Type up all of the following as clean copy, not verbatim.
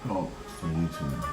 Oh, from YouTube.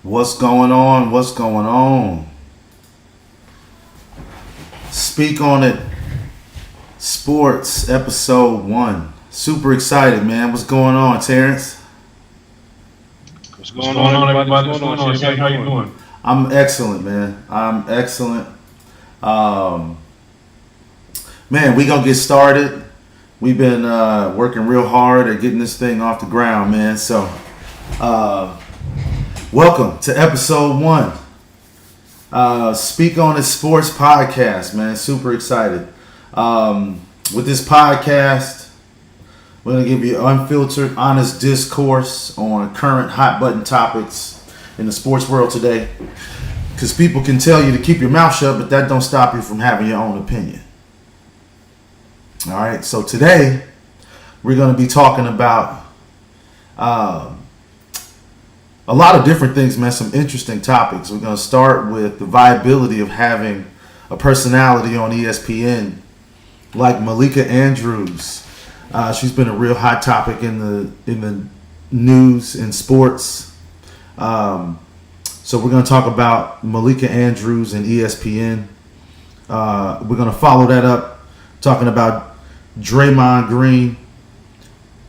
What's going on? What's going on? Speak on it. Sports episode 1. Super excited, man. What's going on, Terrence? What's going on, everybody? What's going on? How you doing? I'm excellent, man. I'm excellent. Man, we gonna get started. We've been working real hard at getting this thing off the ground, man. So, welcome to episode 1. Speak on It Sports podcast, man. Super excited. With this podcast, we're going to give you unfiltered, honest discourse on current hot button topics in the sports world today. Because people can tell you to keep your mouth shut, but that don't stop you from having your own opinion. All right, so today we're going to be talking about a lot of different things, man. Some interesting topics. We're going to start with the viability of having a personality on ESPN like Malika Andrews. She's been a real hot topic in the news and sports. So we're going to talk about Malika Andrews and ESPN. We're going to follow that up talking about Draymond Green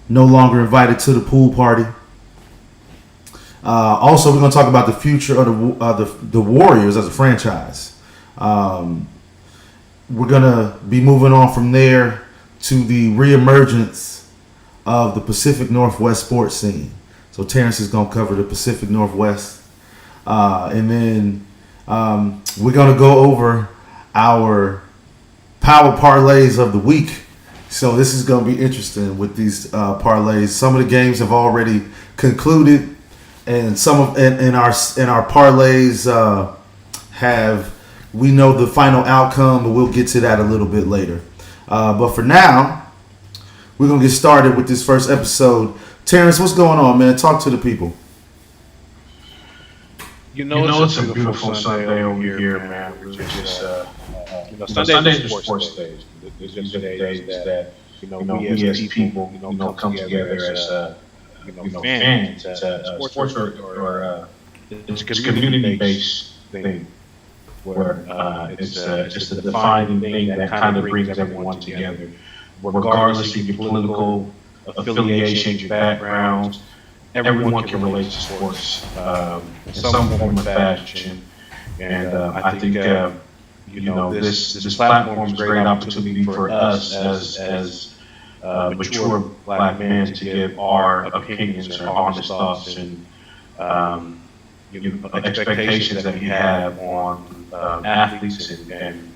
no longer invited to the pool party. Also, we're going to talk about the future of the Warriors as a franchise. We're going to be moving on from there to the reemergence of the Pacific Northwest sports scene. So Terrence is going to cover the Pacific Northwest. And then we're going to go over our power parlays of the week. So this is going to be interesting with these parlays. Some of the games have already concluded. And some of in our parlays we know the final outcome, but we'll get to that a little bit later. But for now, we're gonna get started with this first episode. Terrence, what's going on, man? Talk to the people. it's a beautiful Sunday over here, man. We're just, Sundays are sports days. These are the days that, we as people, come together as, fans. Sports are it's a community-based thing where it's a defining thing that kind of brings everyone together, regardless of your political affiliations, your backgrounds. Everyone can relate to sports in some form or fashion, and I think this platform is a great opportunity for us as mature black men to give our opinions and honest thoughts and expectations that we have on athletes and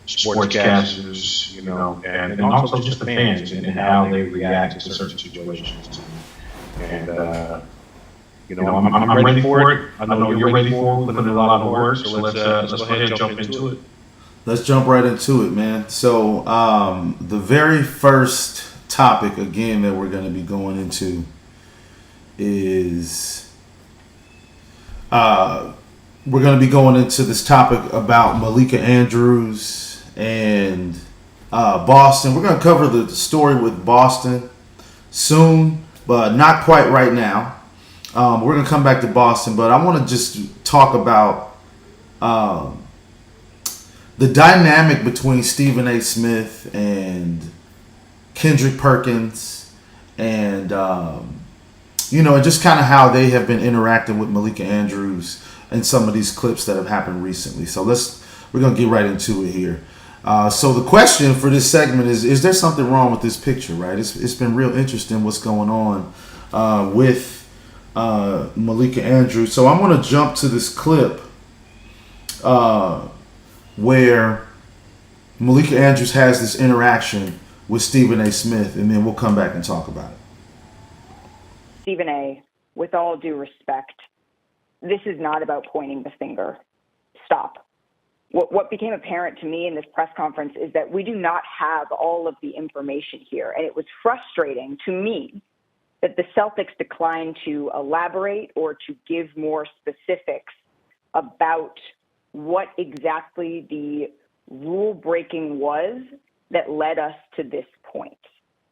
sportscasters, and also just the fans and how they react to certain situations. And I'm ready for it. I know you're ready for it. We're putting in a lot of work, so let's go ahead and jump into it. Let's jump right into it, man. So the very first topic, again, that we're going to be going into is we're going to be going into this topic about Malika Andrews and Boston. We're going to cover the story with Boston soon, but not quite right now. We're going to come back to Boston, but I want to just talk about the dynamic between Stephen A. Smith and Kendrick Perkins and, and just kind of how they have been interacting with Malika Andrews and some of these clips that have happened recently. So we're going to get right into it here. So the question for this segment is there something wrong with this picture, right? It's been real interesting what's going on with Malika Andrews. So I'm going to jump to this clip where Malika Andrews has this interaction with Stephen A. Smith, and then we'll come back and talk about it. Stephen A., with all due respect, this is not about pointing the finger. Stop. What became apparent to me in this press conference is that we do not have all of the information here, and it was frustrating to me that the Celtics declined to elaborate or to give more specifics about what exactly the rule breaking was that led us to this point.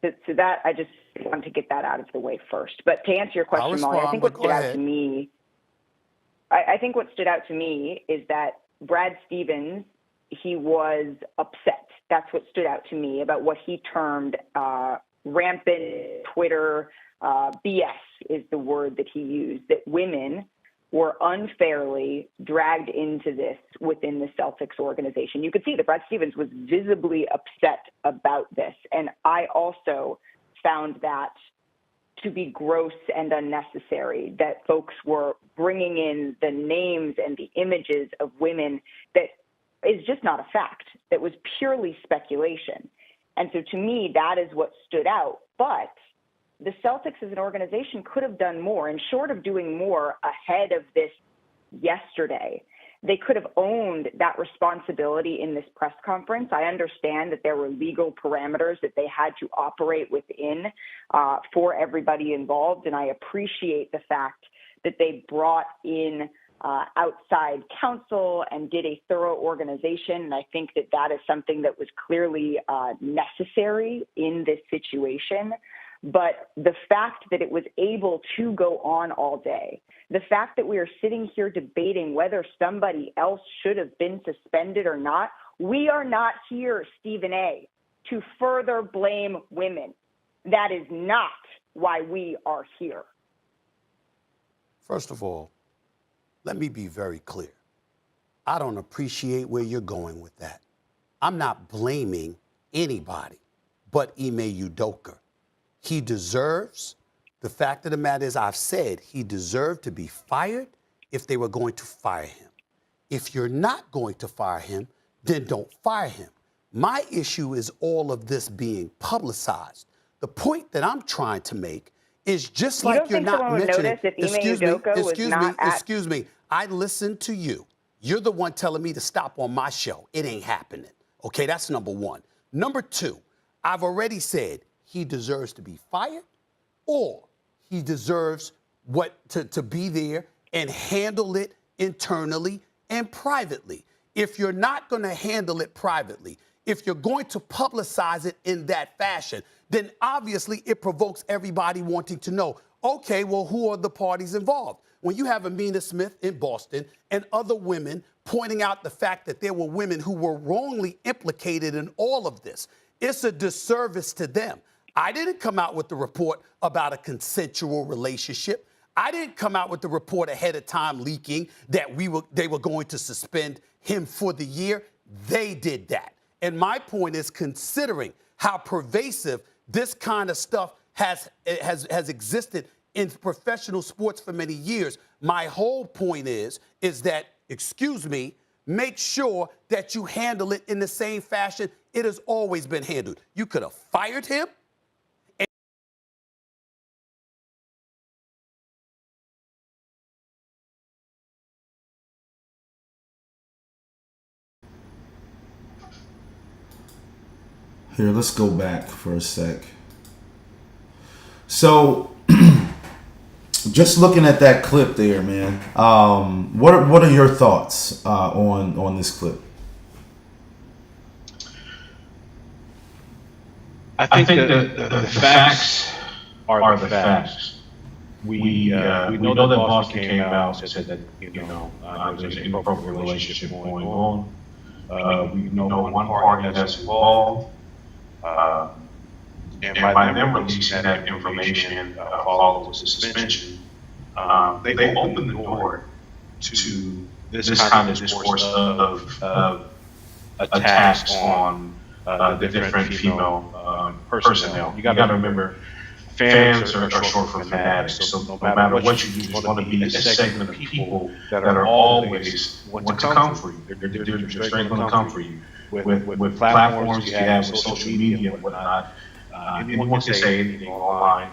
So that I just want to get that out of the way first. But to answer your question, Molly, I think what stood out to me, I think what stood out to me is that Brad Stevens, he was upset. That's what stood out to me about what he termed rampant Twitter BS is the word that he used, that women were unfairly dragged into this within the Celtics organization. You could see that Brad Stevens was visibly upset about this. And I also found that to be gross and unnecessary, that folks were bringing in the names and the images of women that is just not a fact, that was purely speculation. And so to me, that is what stood out. But the Celtics as an organization could have done more, and short of doing more ahead of this yesterday, they could have owned that responsibility in this press conference. I understand that there were legal parameters that they had to operate within for everybody involved, and I appreciate the fact that they brought in outside counsel and did a thorough organization, and I think that that is something that was clearly necessary in this situation. But the fact that it was able to go on all day, the fact that we are sitting here debating whether somebody else should have been suspended or not, we are not here, Stephen A., to further blame women. That is not why we are here. First of all, let me be very clear. I don't appreciate where you're going with that. I'm not blaming anybody but Ime Udoka. He deserves, the fact of the matter is, I've said he deserved to be fired if they were going to fire him. If you're not going to fire him, then don't fire him. My issue is all of this being publicized. The point that I'm trying to make is just like you're not mentioning. Excuse me. I listened to you. You're the one telling me to stop on my show. It ain't happening. Okay, that's number one. Number two, I've already said he deserves to be fired, or he deserves to be there and handle it internally and privately. If you're not going to handle it privately, if you're going to publicize it in that fashion, then obviously it provokes everybody wanting to know, okay, well, who are the parties involved? When you have Amina Smith in Boston and other women pointing out the fact that there were women who were wrongly implicated in all of this, it's a disservice to them. I didn't come out with the report about a consensual relationship. I didn't come out with the report ahead of time leaking that they were going to suspend him for the year. They did that. And my point is, considering how pervasive this kind of stuff has existed in professional sports for many years, my whole point is that, excuse me, make sure that you handle it in the same fashion it has always been handled. You could have fired him. Here, let's go back for a sec. So, just looking at that clip there, man. What are your thoughts on this clip? I think the facts are the facts. We know that Boston came out and said that there's an inappropriate relationship going on. We know one party that's involved. And by them releasing that information followed with suspension, they opened the door to this kind of discourse of attacks on the different female personnel. You got to remember, fans are short for fanatics. So no matter what you do, there's going to be a segment of people that are always want to come for you. They're straight going to come for you. With platforms you have, with social media and whatnot, anyone can say anything online.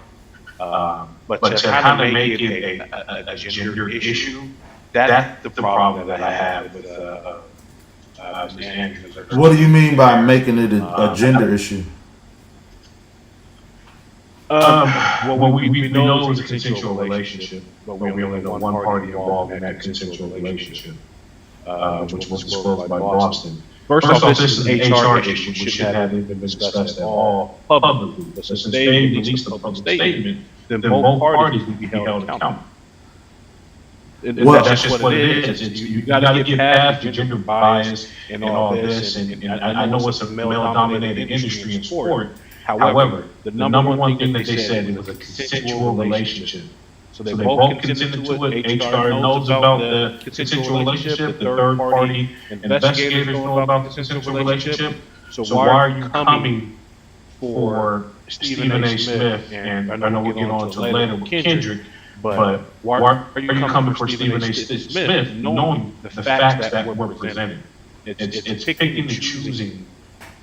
But to kind of make it a gender issue, that's the problem that I have with Ms. Andrews. What do you mean by making it a gender issue? Well, we know it was a consensual relationship, but we only know one party involved in that consensual relationship, which was disclosed by Boston. First off, this is an HR issue which hadn't been discussed at all publicly. But since they released a public statement, then both parties would be held accountable. That's just what it is. You got to get past the gender bias and all this. And I know it's a male-dominated industry in sport. However, the number one thing that they said it was a consensual relationship. So they both consented to it. HR knows about the consensual relationship. The third party investigators know about the consensual relationship. So why are you coming for Stephen A. Smith? And I know we'll get on to later with Kendrick. But why are you coming for Stephen A. Smith, knowing the facts that were presented? It's picking and choosing.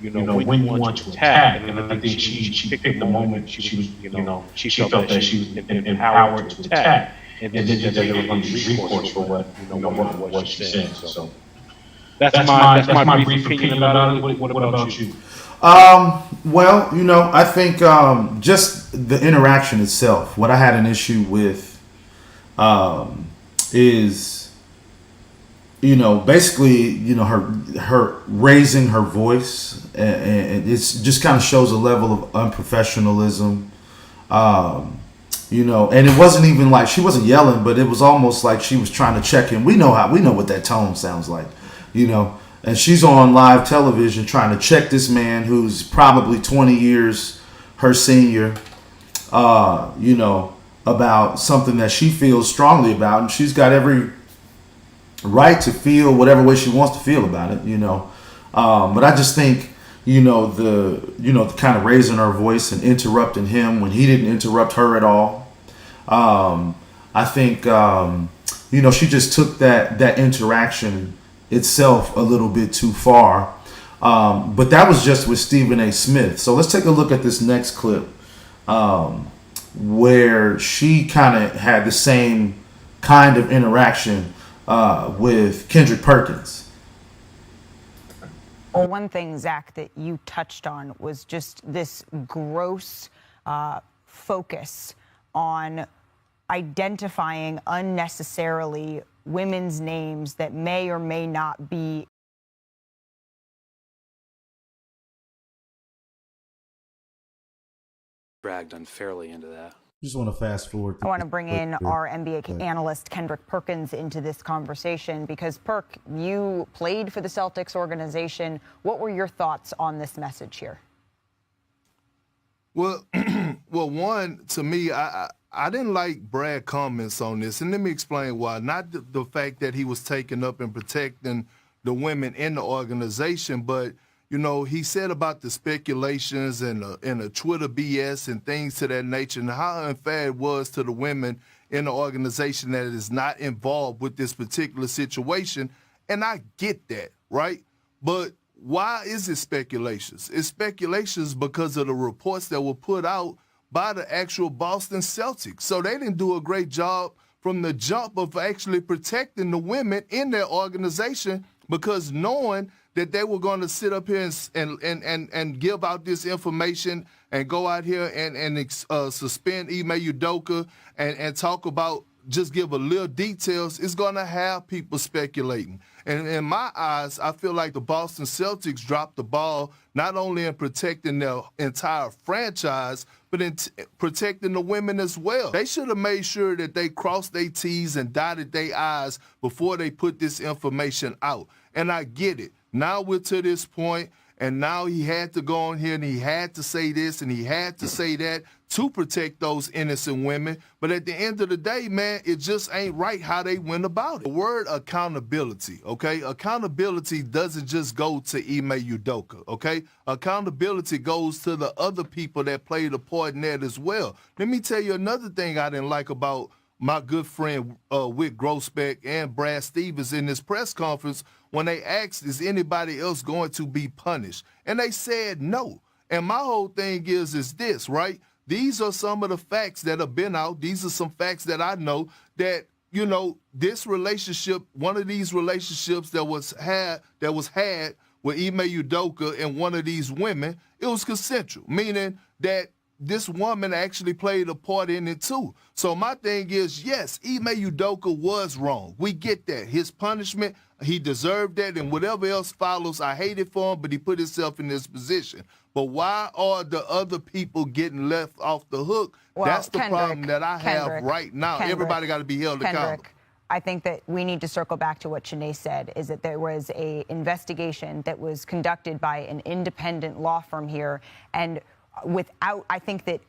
When you want to attack, and I think she picked the moment she was, she felt that she was empowered to attack, and then there was recourse for what she said. So that's my brief opinion about it. What about you? Well, I think just the interaction itself. What I had an issue with is. Basically, her raising her voice, and it's just kind of shows a level of unprofessionalism. And it wasn't even like she wasn't yelling, but it was almost like she was trying to check in. We know what that tone sounds like, and she's on live television trying to check this man who's probably 20 years her senior, about something that she feels strongly about, and she's got every right to feel whatever way she wants to feel about it, but I just think, the kind of raising her voice and interrupting him when he didn't interrupt her at all. I think, she just took that interaction itself a little bit too far. But that was just with Stephen A. Smith. So let's take a look at this next clip, where she kind of had the same kind of interaction with Kendrick Perkins. Well, one thing, Zach, that you touched on was just this gross focus on identifying unnecessarily women's names that may or may not be dragged unfairly into that. Just want to fast forward. I want to bring in our NBA analyst, Kendrick Perkins, into this conversation because, Perk, you played for the Celtics organization. What were your thoughts on this message here? Well, one, to me, I didn't like Brad comments on this, and let me explain why. Not the fact that he was taking up and protecting the women in the organization, but he said about the speculations and the Twitter BS and things to that nature, and how unfair it was to the women in the organization that is not involved with this particular situation. And I get that, right? But why is it speculations? It's speculations because of the reports that were put out by the actual Boston Celtics. So they didn't do a great job from the jump of actually protecting the women in their organization, because knowing that they were going to sit up here and give out this information and go out here and suspend Ime Udoka and talk about, just give a little details, it's going to have people speculating. And in my eyes, I feel like the Boston Celtics dropped the ball not only in protecting their entire franchise, but in protecting the women as well. They should have made sure that they crossed their T's and dotted their I's before they put this information out. And I get it. Now we're to this point, and now he had to go on here and he had to say this and he had to say that to protect those innocent women. But at the end of the day, man, it just ain't right how they went about it. The word accountability, okay? Accountability doesn't just go to Ime Udoka, okay? Accountability goes to the other people that played a part in that as well. Let me tell you another thing I didn't like about my good friend Wick Grossbeck and Brad Stevens in this press conference when they asked, is anybody else going to be punished? And they said no. And my whole thing is this, right? These are some of the facts that have been out. These are some facts that I know that, this relationship, one of these relationships that was had with Ime Udoka and one of these women, it was consensual, meaning that this woman actually played a part in it too. So my thing is, yes, Ime Udoka was wrong. We get that. His punishment, he deserved that, and whatever else follows, I hate it for him, but he put himself in this position. But why are the other people getting left off the hook? Well, that's the Kendrick, problem that I have right now. Everybody got to be held accountable. I think that we need to circle back to what Shanae said, is that there was an investigation that was conducted by an independent law firm here, and I think that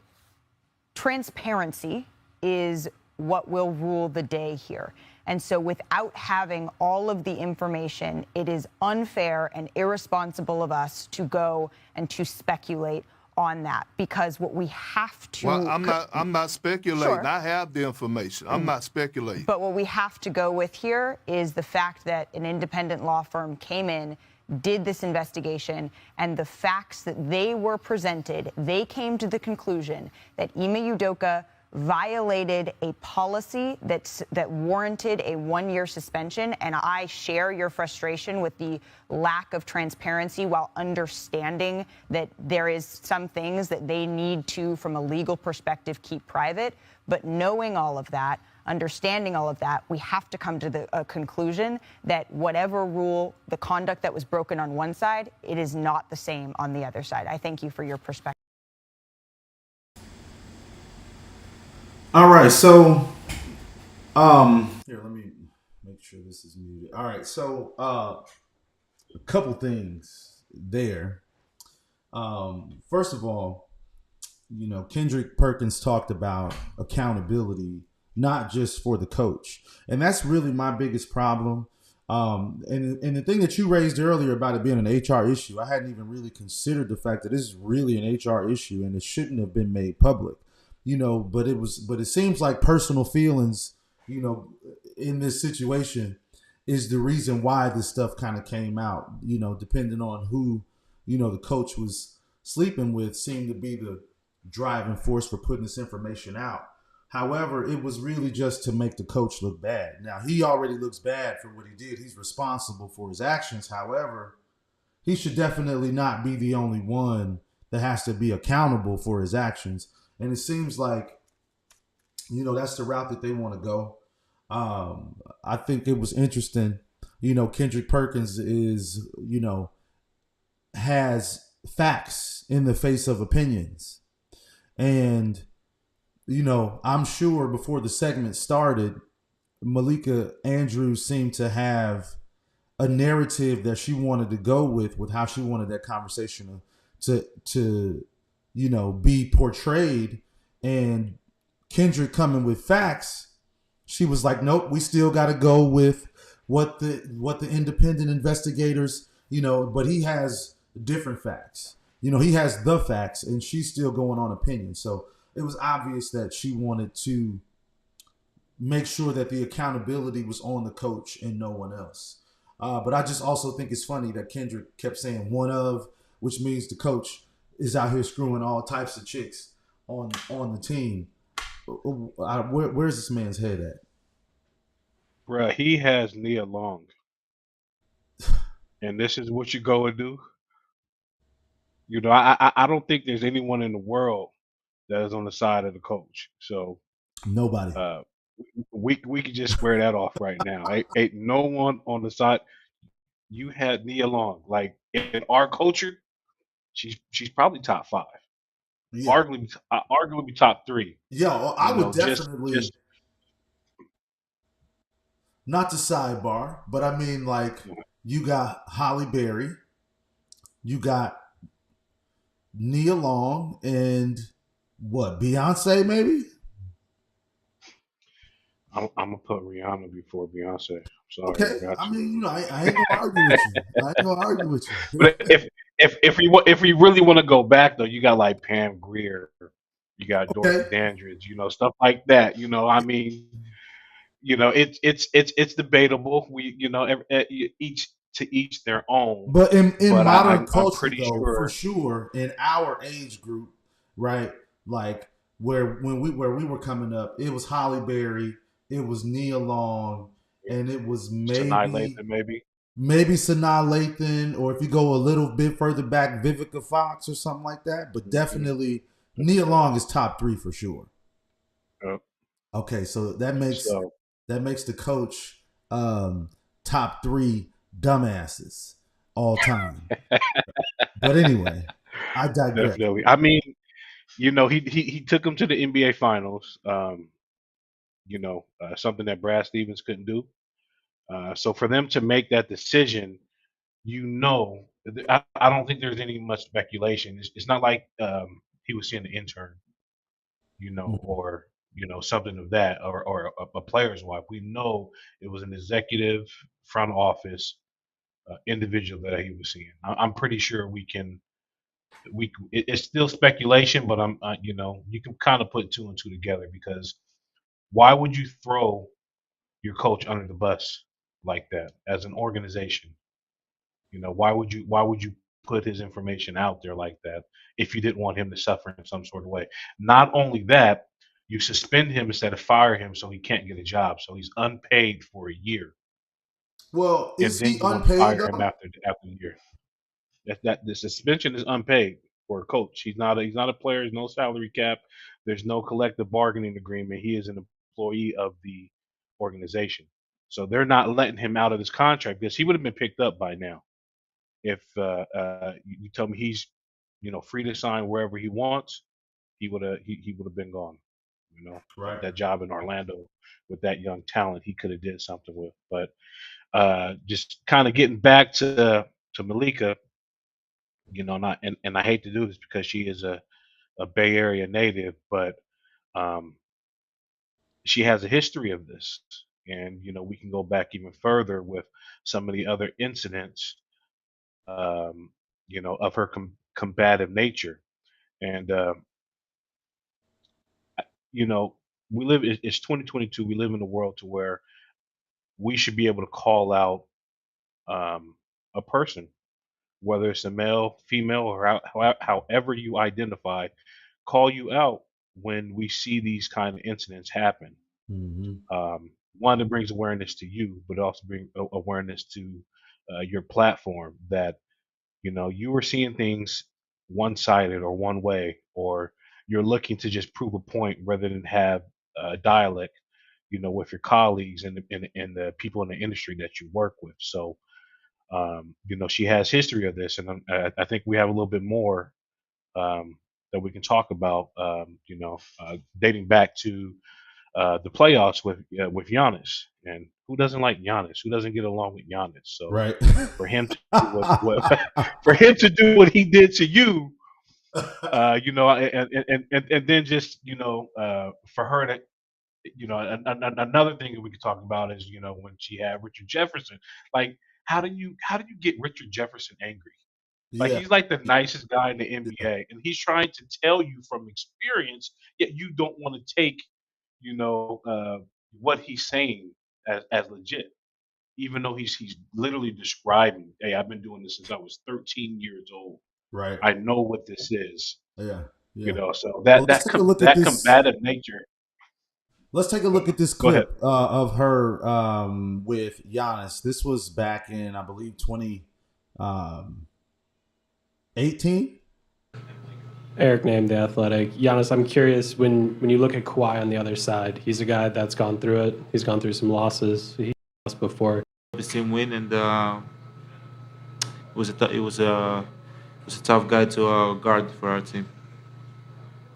transparency is what will rule the day here. And so without having all of the information, it is unfair and irresponsible of us to go and to speculate on that, because what we have to... Well, I'm not speculating. Sure. I have the information. I'm not speculating. But what we have to go with here is the fact that an independent law firm came in, did this investigation, and the facts that they were presented, they came to the conclusion that Ime Udoka violated a policy that warranted a 1-year suspension. And I share your frustration with the lack of transparency, while understanding that there is some things that they need to, from a legal perspective, keep private. But knowing all of that, understanding all of that, we have to come to the conclusion that whatever rule, the conduct that was broken on one side, it is not the same on the other side. I thank you for your perspective. All right, so here, let me make sure this is muted. All right, so a couple things there. First of all, Kendrick Perkins talked about accountability, not just for the coach, and that's really my biggest problem. And the thing that you raised earlier about it being an HR issue, I hadn't even really considered the fact that this is really an HR issue and it shouldn't have been made public. But it seems like personal feelings, in this situation is the reason why this stuff kind of came out, depending on who, the coach was sleeping with, seemed to be the driving force for putting this information out. However, it was really just to make the coach look bad. Now, he already looks bad for what he did. He's responsible for his actions. However, he should definitely not be the only one that has to be accountable for his actions. And it seems like that's the route that they want to go. I think it was interesting. Kendrick Perkins is, has facts in the face of opinions. And, I'm sure before the segment started, Malika Andrews seemed to have a narrative that she wanted to go with how she wanted that conversation to be portrayed. And Kendrick coming with facts, she was like, nope, we still got to go with what the independent investigators, but he has different facts. He has the facts, and she's still going on opinion. So it was obvious that she wanted to make sure that the accountability was on the coach and no one else. But I just also think it's funny that Kendrick kept saying one of, which means the coach is out here screwing all types of chicks on the team. Where's this man's head at? Bruh, he has Nia Long, and this is what you go and do. I don't think there's anyone in the world that is on the side of the coach. So Nobody. uh, we can just square that off right now. Ain't no one on the side. You had Nia Long, like in our culture, she's probably top five, Yeah. arguably top three. Yeah, I would Just definitely, not to sidebar, but I mean, like, you got Holly Berry, you got Nia Long, and what, Beyonce maybe? I'm gonna put Rihanna before Beyonce. I'm sorry, Okay, I got I to. mean, I ain't gonna argue with you. I ain't gonna argue with you. But if we really want to go back though, you got like Pam Grier, you got Okay, Dorothy Dandridge, stuff like that. I mean, it's debatable. Each to each their own. but in But modern I'm culture, pretty though, for sure. sure, in our age group, right? Like where we were coming up, it was Holly Berry, it was Nia Long, and it was Sanaa maybe Lathan, maybe. maybe Sanaa Lathan, or if you go a little bit further back, Vivica Fox or something like that. But Hmm. definitely Nia Long is top three for sure. Uh, Okay, so that makes so the coach top three dumbasses all time. But anyway, I digress. definitely. I mean, he took him to the NBA Finals. Something that Brad Stevens couldn't do. So for them to make that decision, I don't think there's any much speculation. It's not like he was seeing the intern, or something of that, or a player's wife. We know it was an executive front office individual that he was seeing. I'm pretty sure it's still speculation, but you can kind of put two and two together because why would you throw your coach under the bus like that as an organization? Why would you put his information out there like that if you didn't want him to suffer in some sort of way? Not only that, you suspend him instead of fire him so he can't get a job. So he's unpaid for a year. Well, And is then he you want to unpaid fire him though? after the year. That the suspension is unpaid for a coach. He's not a player, there's no salary cap, there's no collective bargaining agreement. He is an employee of the organization. So they're not letting him out of his contract because he would have been picked up by now. If you tell me he's free to sign wherever he wants, he would have been gone. Right. That job in Orlando with that young talent, he could have did something with. But just kind of getting back to Malika, not and I hate to do this because she is a Bay Area native, but um, she has a history of this, and we can go back even further with some of the other incidents, um, of her combative nature. And you know, it's 2022. We live in a world to where we should be able to call out a person, whether it's a male, female, or however you identify, call you out when we see these kind of incidents happen. Mm-hmm. One, it brings awareness to you, but also bring awareness to your platform that you were seeing things one sided or one way, or you're looking to just prove a point rather than have dialect, with your colleagues and the people in the industry that you work with. So, she has history of this, and I think we have a little bit more um, that we can talk about. Dating back to the playoffs with Giannis, and who doesn't like Giannis? Who doesn't get along with Giannis? So Right. for him to do what for him to do what he did to you, and then just for her to another thing that we could talk about is when she had Richard Jefferson. Like, how do you get Richard Jefferson angry? Like, Yeah. he's like the nicest guy in the NBA, and he's trying to tell you from experience, yet you don't want to take, you know, uh, what he's saying as legit, even though he's literally describing, hey, I've been doing this since I was 13 years old. Right. I know what this is, Yeah. Yeah. So Well, let's take a look at that this. combative nature. Let's take a look at this Go ahead. clip of her with Giannis. This was back in, I believe, 2018. Eric named The Athletic. Giannis, I'm curious, when you look at Kawhi on the other side, he's a guy that's gone through it. He's gone through some losses. He lost before. The same win, and it was a tough guy to guard for our team.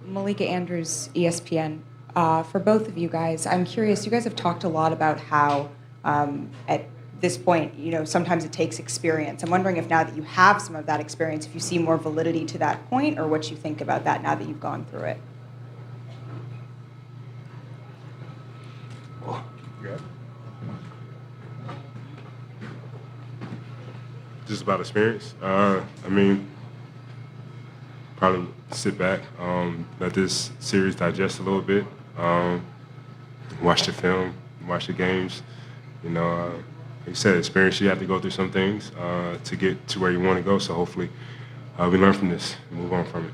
Malika Andrews, ESPN. For both of you guys, I'm curious. You guys have talked a lot about how at this point, sometimes it takes experience. I'm wondering if now that you have some of that experience, if you see more validity to that point, or what you think about that now that you've gone through it. Just about experience. Probably sit back, let this series digest a little bit, watch the film, watch the games. Like you said, experience, you have to go through some things to get to where you want to go. So hopefully we learn from this and move on from it.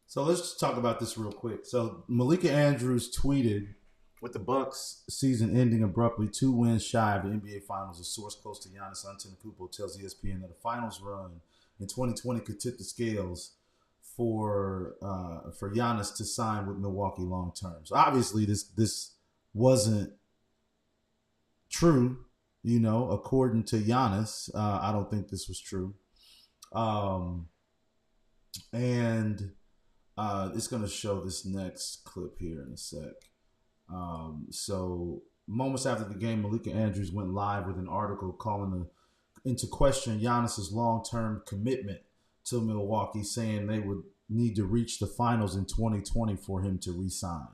So let's just talk about this real quick. So Malika Andrews tweeted, with the Bucks season ending abruptly, 2 wins shy of the NBA Finals, a source close to Giannis Antetokounmpo tells ESPN that a finals run in 2020 could tip the scales for Giannis to sign with Milwaukee long term. So obviously this wasn't true, according to Giannis. I don't think this was true. And it's going to show this next clip here in a sec. So moments after the game, Malika Andrews went live with an article calling into question Giannis's long-term commitment to Milwaukee, saying they would need to reach the finals in 2020 for him to re-sign.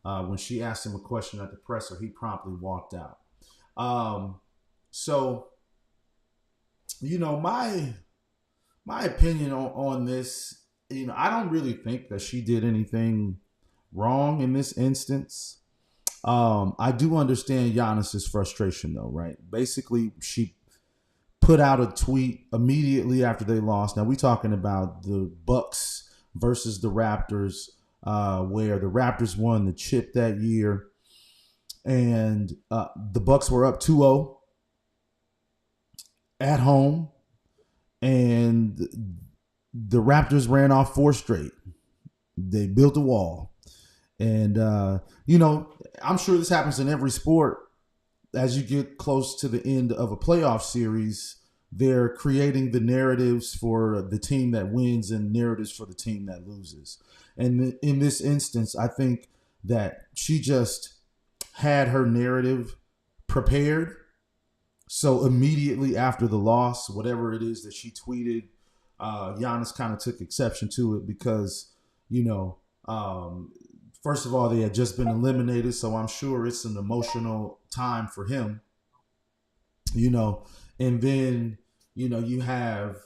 When she asked him a question at the presser, he promptly walked out. So, my opinion on this, I don't really think that she did anything wrong in this instance. I do understand Giannis's frustration, though, right? Basically, she put out a tweet immediately after they lost. Now, we're talking about the Bucks versus the Raptors, where the Raptors won the chip that year. And the Bucks were up 2-0 at home. And the Raptors ran off 4 straight. They built a wall. And, I'm sure this happens in every sport. As you get close to the end of a playoff series, they're creating the narratives for the team that wins and narratives for the team that loses. And in this instance, I think that she just had her narrative prepared. So immediately after the loss, whatever it is that she tweeted, Giannis kind of took exception to it because, first of all, they had just been eliminated, so I'm sure it's an emotional time for him, and then, you have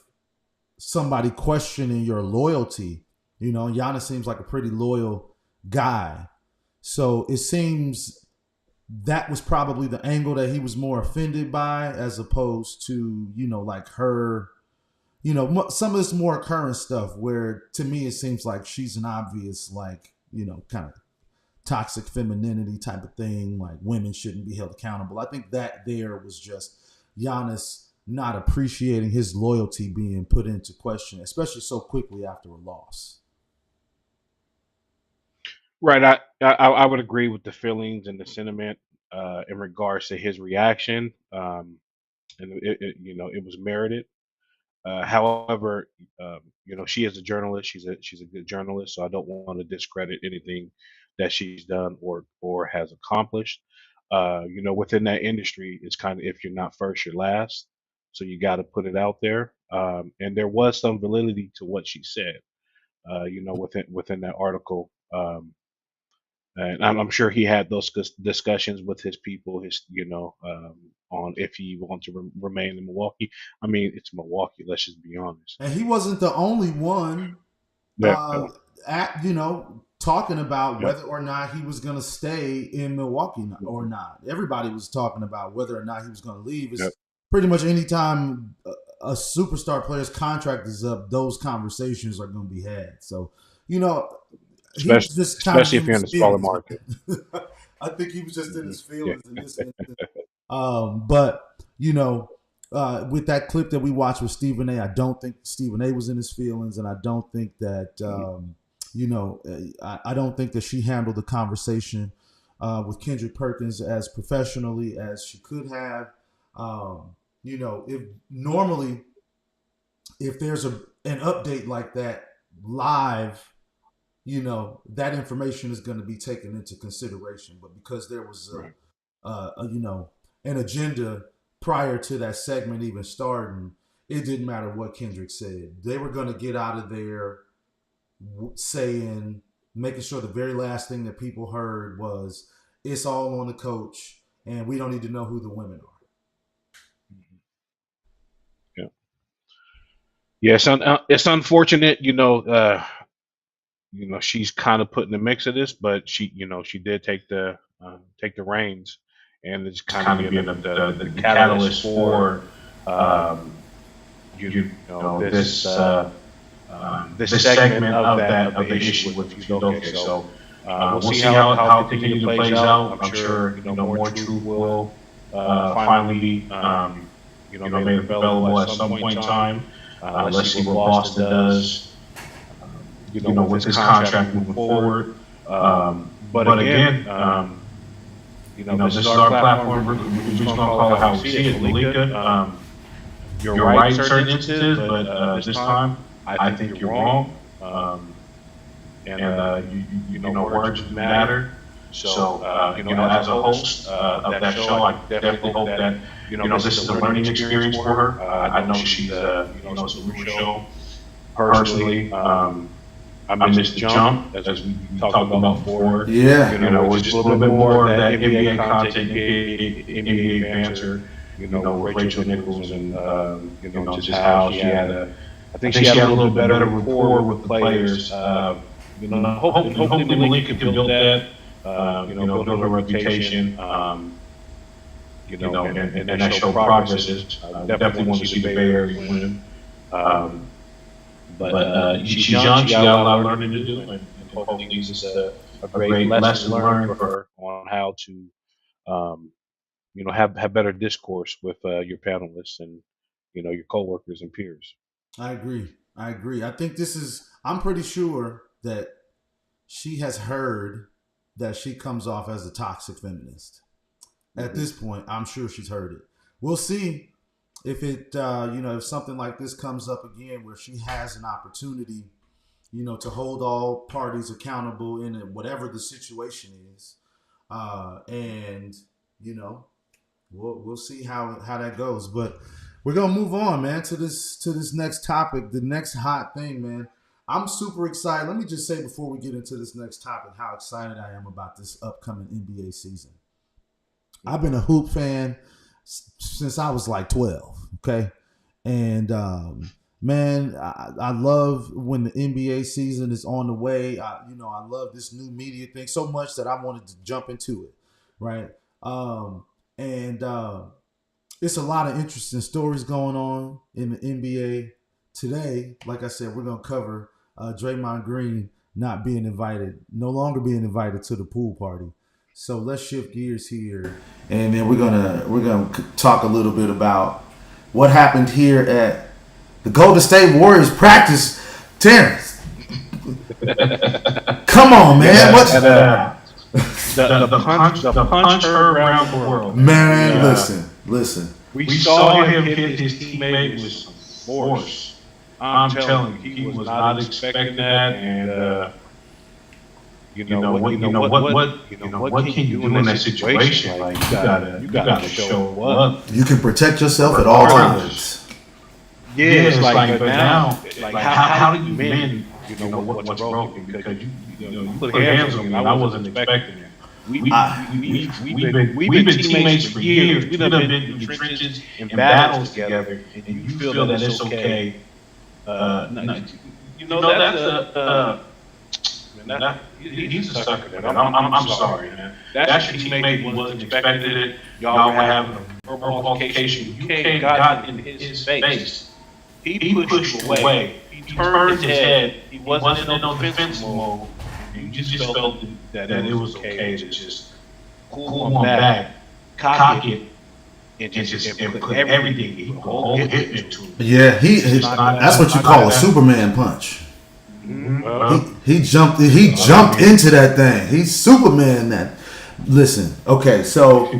somebody questioning your loyalty. Giannis seems like a pretty loyal guy. So it seems that was probably the angle that he was more offended by, as opposed to, like her, some of this more current stuff where, to me, it seems like she's an obvious, like, kind of toxic femininity type of thing, like women shouldn't be held accountable. I think that there was just Giannis not appreciating his loyalty being put into question, especially so quickly after a loss. Right. I would agree with the feelings and the sentiment in regards to his reaction. And it was merited. However, she is a journalist. She's a good journalist, so I don't want to discredit anything that she's done or has accomplished. Within that industry, it's kind of if you're not first, you're last. So you got to put it out there. And there was some validity to what she said. Within that article. And I'm sure he had those discussions with his people, on if he wants to remain in Milwaukee. I mean, it's Milwaukee. Let's just be honest. And he wasn't the only one, Yeah. talking about Yeah. whether or not he was going to stay in Milwaukee or not. Everybody was talking about whether or not he was going to leave. It's pretty much any time a superstar player's contract is up, those conversations are going to be had. So, he was just kind Especially of if you're in the smaller market. I think he was just in his feelings in this instance. But with that clip that we watched with Stephen A, I don't think Stephen A was in his feelings, and I don't think that I don't think that she handled the conversation with Kendrick Perkins as professionally as she could have. If there's an update like that live, that information is going to be taken into consideration. But because there was an agenda prior to that segment even starting, it didn't matter what Kendrick said. They were going to get out of there making sure the very last thing that people heard was, it's all on the coach and we don't need to know who the women are. Yeah, it's unfortunate, she's kind of put in the mix of this, but she did take the reins, and it's kind of being the catalyst for this segment of the issue with Udoka. So we'll see how it continues to plays out. I'm sure more truth will finally be made available at some point in time. Let's see what Boston does. With his contract moving forward. But again, this is our platform. We're just going to call it how we see it. Malika, you're right in certain instances, but this time, I think you're wrong. Words matter. So, as a host of that show, I definitely hope that, this is a learning experience for her. I know she's, it's a new show. Personally, I missed the jump, as we talked about before. Yeah. It's just a little bit more of that NBA content, NBA banter, Rachel Nichols and, just how she had I think she had a little better rapport with the players. Hopefully Malika can build that, build her reputation, and that show progresses. Definitely want to see the Bay Area win. But she's young, she got a lot of learning to do, and hopefully this is a great lesson learned for her on how to, have better discourse with your panelists and, your coworkers and peers. I agree. I think I'm pretty sure that she has heard that she comes off as a toxic feminist. At this point, I'm sure she's heard it. We'll see if it, if something like this comes up again where she has an opportunity, to hold all parties accountable in whatever the situation is. And, we'll see how that goes. But we're going to move on, man, to this next topic, the next hot thing, man. I'm super excited. Let me just say before we get into this next topic how excited I am about this upcoming NBA season. I've been a hoop fan since I was like 12, okay? And, man, I love when the NBA season is on the way. I love this new media thing so much that I wanted to jump into it, right? It's a lot of interesting stories going on in the NBA today. Like I said, we're going to cover Draymond Green no longer being invited to the pool party. So let's shift gears here, and then we're gonna talk a little bit about what happened here at the Golden State Warriors practice. Terrence, come on, man. What? The punch heard around the world. Man, listen. We saw him hit his teammate with some force. I'm telling you, he was not expecting that, and what can you do in that situation? Like you gotta show up. You can protect yourself at all times. Yeah, it's like, but now, like how do you mend, what's broken? Because you put hands on me, I wasn't expecting it. We've been teammates for years. We've been in the trenches and battles together, and you feel that it's okay. He's a sucker, man. I'm sorry, man. That's your teammate. He wasn't expecting it. Y'all were having a verbal altercation. You came, got in his face. He pushed you away. He turned his head. He wasn't in no defensive mode. You just felt that it was okay to just pull him back, cock it, and just put everything, the whole hit into him. Yeah, that's what you call a Superman punch. He jumped into that thing. He's Superman. That. Listen, okay, so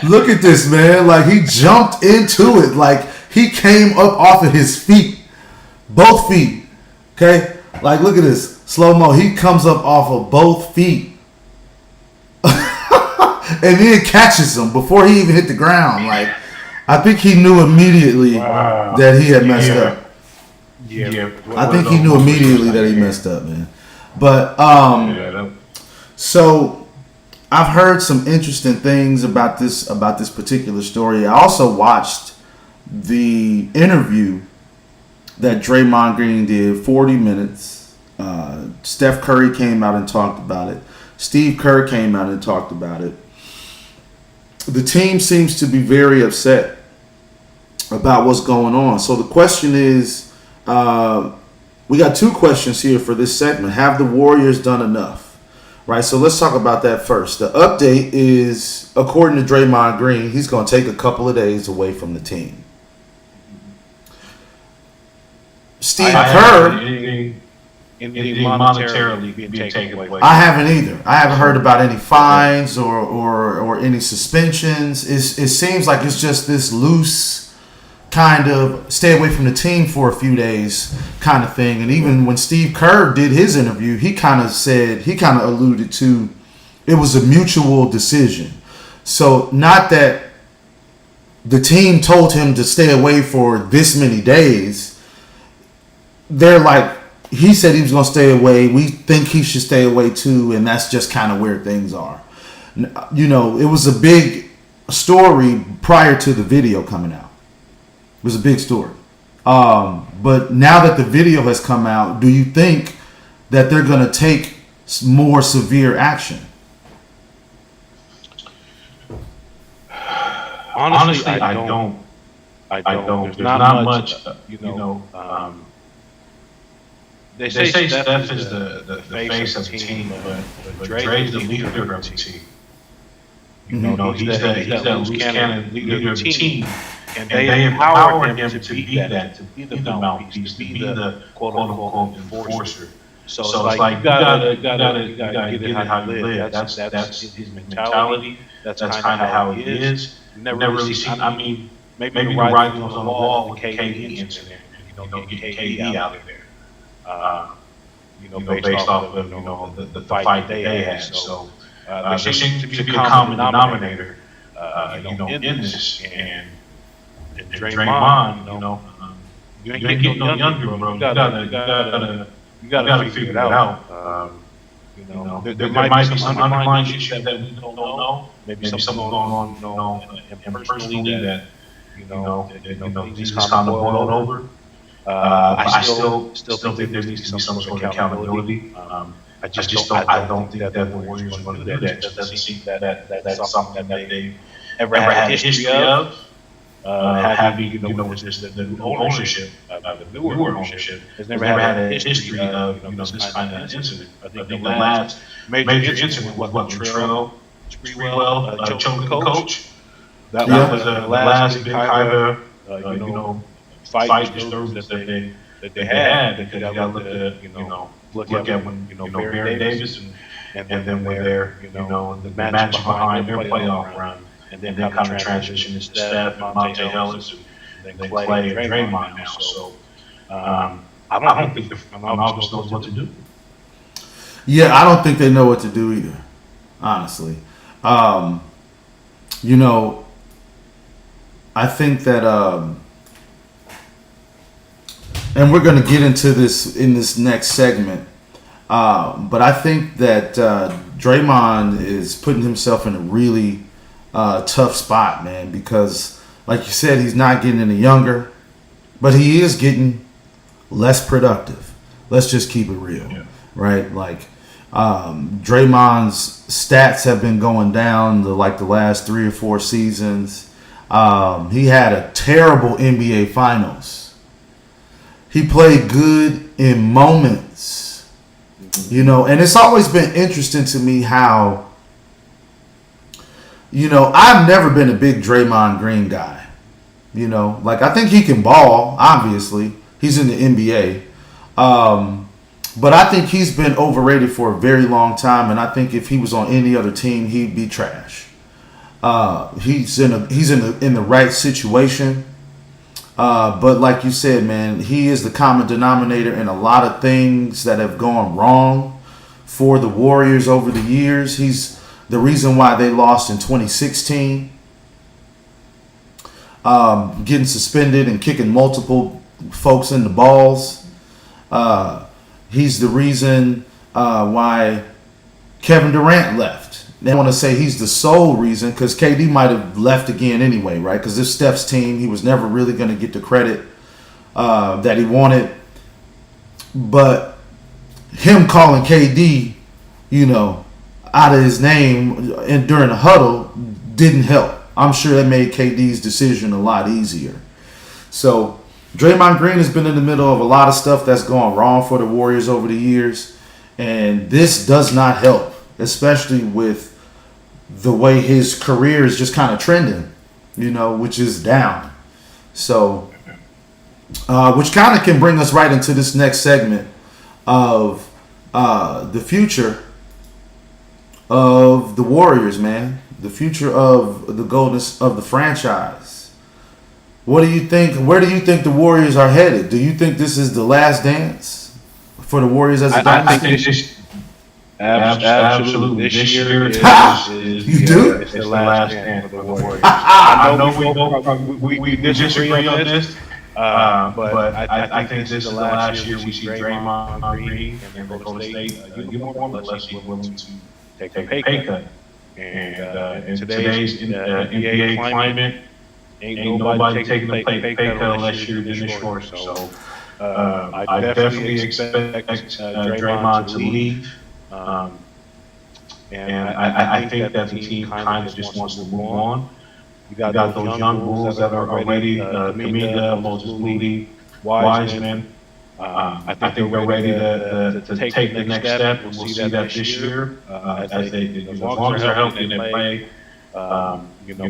look at this, man. Like, he jumped into it. Like, he came up off of his feet. Both feet. Okay? Like, look at this. Slow-mo. He comes up off of both feet. And then catches him before he even hit the ground. Like, I think he knew immediately that he had messed up. I think he knew immediately that he messed up, man. But, so I've heard some interesting things about this particular story. I also watched the interview that Draymond Green did, 40 minutes. Steph Curry came out and talked about it. Steve Kerr came out and talked about it. The team seems to be very upset about what's going on. So the question is, we got two questions here for this segment. Have the Warriors done enough? Right, so let's talk about that first. The update is, according to Draymond Green, he's going to take a couple of days away from the team. Steve Kerr, monetarily being taken away. I haven't either. I haven't heard about any fines or any suspensions. It seems like it's just this loose kind of stay away from the team for a few days kind of thing. And even when Steve Kerr did his interview, he kind of alluded to it was a mutual decision. So not that the team told him to stay away for this many days. They're like, he said he was going to stay away. We think he should stay away too. And that's just kind of where things are. You know, it was a big story prior to the video coming out. It was a big story. But now that the video has come out, do you think that they're going to take more severe action? Honestly, I don't. There's not much, they say Steph is the face of the team, but Dre's the leader of the team. He's that loose cannon leader of the team. And they empower him to be that, to be the mouthpiece, to be the quote-unquote enforcer. So it's like you gotta get it how you live. That's his mentality. That's kind of how he is. You never really seen. I mean, maybe the writing was on the wall with the KD incident. Get KD out of there. Based off of the fight that they had. So there seems to be a common denominator, in this. And Draymond, you ain't getting no younger, bro. You gotta figure it out. There might be some underlying issues that we don't know. Maybe something going on, and personally that he's kind of boiled over. I still think there needs to be some sort of accountability. I don't think that the Warriors are going to do that. It doesn't seem that's something that they ever had a history of. Having just the new ownership, the newer ownership has never had a history of this kind of incident. I think the last major incident was Latrell choking the coach. That was the last big kind of fight disturbance that they had, because you got to look at when Baron Davis and then when they're the match behind their playoff run, and then kind of transition to Steph, Monte Ellis, and then Clay and Draymond now. So I don't think the front office knows what to do. Yeah, I don't think they know what to do either, honestly. I think that, and we're going to get into this in this next segment, but I think that Draymond is putting himself in a really tough spot, man, because, like you said, he's not getting any younger, but he is getting less productive. Let's just keep it real, right? Like, Draymond's stats have been going down the last 3 or 4 seasons. He had a terrible NBA Finals. He played good in moments, and it's always been interesting to me how, I've never been a big Draymond Green guy. I think he can ball, obviously. He's in the NBA. But I think he's been overrated for a very long time, and I think if he was on any other team, he'd be trash. He's in the right situation, but like you said, man, he is the common denominator in a lot of things that have gone wrong for the Warriors over the years. He's the reason why they lost in 2016, getting suspended and kicking multiple folks in the balls. He's the reason why Kevin Durant left. They want to say he's the sole reason, because KD might have left again anyway, right? Because this Steph's team, he was never really going to get the credit that he wanted. But him calling KD, out of his name and during the huddle didn't help. I'm sure that made KD's decision a lot easier. So Draymond Green has been in the middle of a lot of stuff that's gone wrong for the Warriors over the years, and this does not help, especially with the way his career is just kind of trending, which is down. So, which kind of can bring us right into this next segment of the future of the Warriors, man. The future of the franchise. What do you think? Where do you think the Warriors are headed? Do you think this is the last dance for the Warriors as a dynasty? I think it's absolutely. This year is you do? It's the last dance for the Warriors. I know we disagree on this, but I think this is the last year we see Draymond Green and Golden State unless he's willing to take a pay cut. And in today's NBA climate, ain't nobody taking a pay cut unless you're Dennis Schroeder. So I definitely expect Draymond to leave. And I think that the team kind of just wants to move on. You got those young bulls that are ready, Kaminga, Moses Moody, Wiseman. I think they're ready to take the next step. We'll see that this year as long as they're healthy and they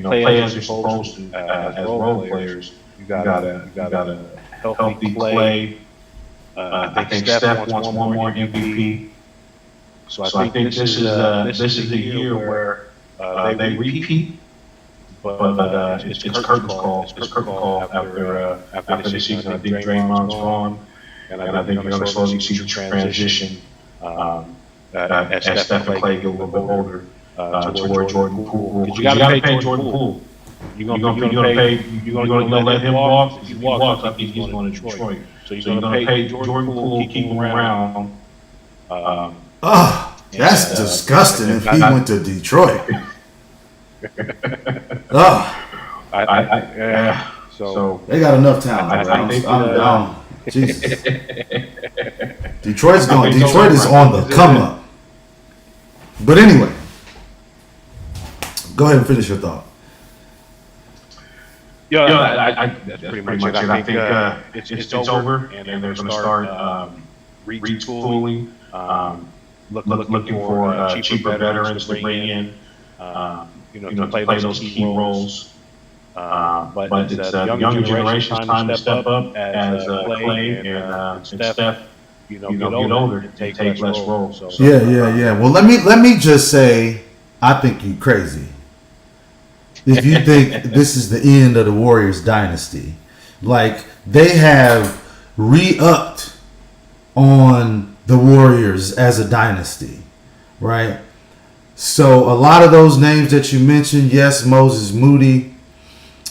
play as they're supposed to as role players. You got a healthy Clay. I think Steph wants one more MVP. So I think this is the year where they repeat, but it's curtains call. It's curtain call after the season. I think Draymond's gone, and I think you're going to slowly see the transition as Steph and Clay get a little bit older toward Jordan Poole. Because you got to pay Jordan Poole. You're gonna let him walk. If he walks, I think he's going to Detroit. So you're going to pay Jordan Poole, keep him around. That's disgusting if he went to Detroit. So they got enough talent. I'm down. Jesus. Detroit is on the come up. But anyway, go ahead and finish your thought. That's pretty much it. I think it's over, and they're going to start retooling. Looking for cheaper veterans to bring in. to play those key roles. But it's the younger generation's time to step up as Clay and Steph, get older and take less roles. So Yeah. Well, let me just say, I think you crazy if you think this is the end of the Warriors dynasty. Like, they have re-upped on the Warriors as a dynasty, right? So a lot of those names that you mentioned, yes, Moses Moody.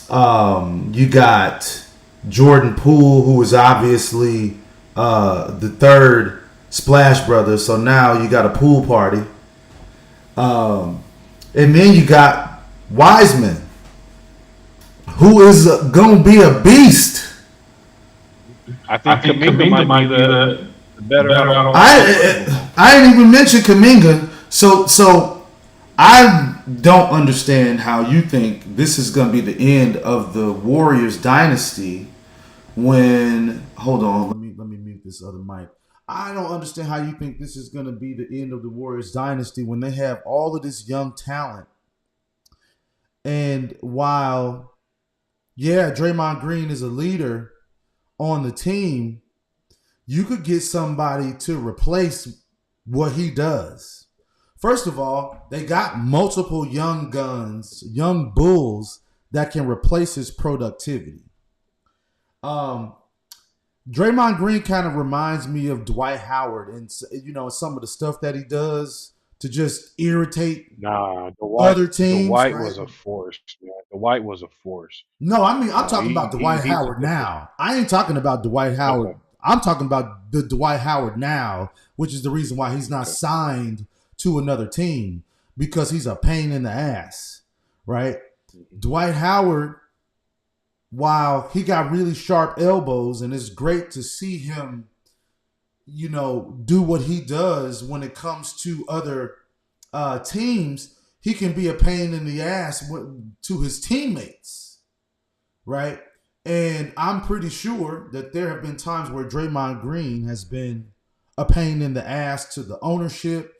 You got Jordan Poole, who is obviously the third Splash Brother. So now you got a pool party. And then you got Wiseman, who is going to be a beast. I think Kuminga might be the better out of I didn't even mention Kuminga. So I don't understand how you think this is going to be the end of the Warriors dynasty when, hold on, let me mute this other mic. I don't understand how you think this is going to be the end of the Warriors dynasty when they have all of this young talent. And while, yeah, Draymond Green is a leader on the team, you could get somebody to replace what he does. First of all, they got multiple young guns, young bulls that can replace his productivity. Draymond Green kind of reminds me of Dwight Howard, and some of the stuff that he does to just irritate other teams. Dwight right? was a force, man. Dwight was a force. No, I mean I'm talking about Dwight Howard now. I ain't talking about Dwight Howard. Okay. I'm talking about the Dwight Howard now, which is the reason why he's not signed to another team, because he's a pain in the ass, right? Dwight Howard, while he got really sharp elbows, and it's great to see him, do what he does when it comes to other teams, he can be a pain in the ass to his teammates, right? And I'm pretty sure that there have been times where Draymond Green has been a pain in the ass to the ownership,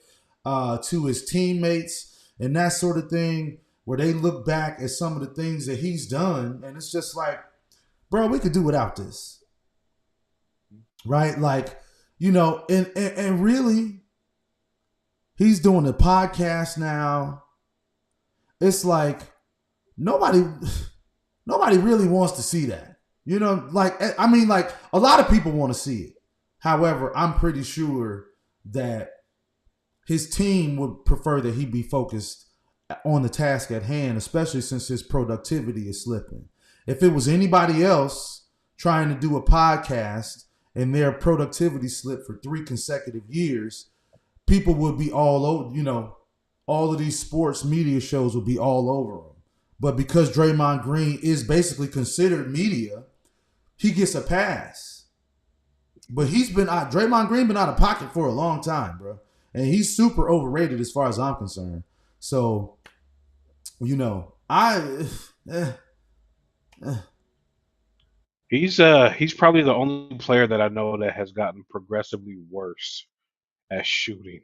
to his teammates, and that sort of thing, where they look back at some of the things that he's done, and it's just like, bro, we could do without this, right? Like, and really, he's doing a podcast now. It's like nobody really wants to see that. Like a lot of people want to see it. However, I'm pretty sure that his team would prefer that he be focused on the task at hand, especially since his productivity is slipping. If it was anybody else trying to do a podcast and their productivity slipped for 3 consecutive years, people would be all over, all of these sports media shows would be all over him. But because Draymond Green is basically considered media, he gets a pass. But Draymond Green been out of pocket for a long time, bro. And he's super overrated as far as I'm concerned. So, he's probably the only player that I know that has gotten progressively worse at shooting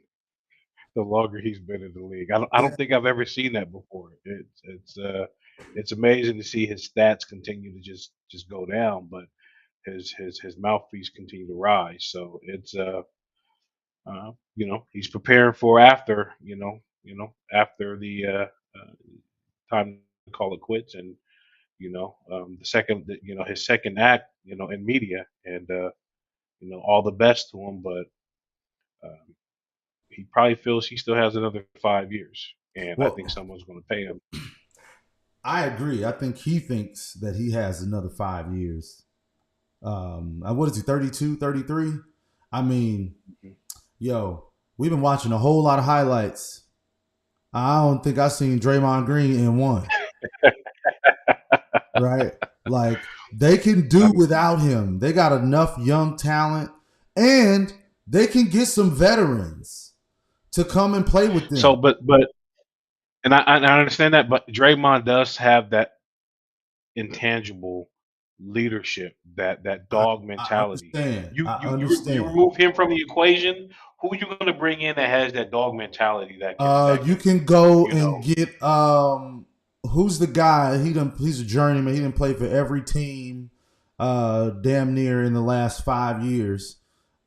the longer he's been in the league. I don't think I've ever seen that before. It's amazing to see his stats continue to just go down, but his mouthpiece continue to rise. So it's he's preparing for after after the time to call it quits, and the second his second act in media, and all the best to him, but he probably feels he still has another 5 years, and I think someone's going to pay him. I agree. I think he thinks that he has another 5 years. What is he, 32, 33? I mean, we've been watching a whole lot of highlights. I don't think I've seen Draymond Green in one. Right? Like, they can do without him. They got enough young talent, and they can get some veterans to come and play with them. So, and I understand that, but Draymond does have that intangible leadership, that dog mentality. I understand. You remove him from the equation, who you going to bring in that has that dog mentality that You can go and get who's the guy? He's a journeyman. He didn't play for every team damn near in the last 5 years.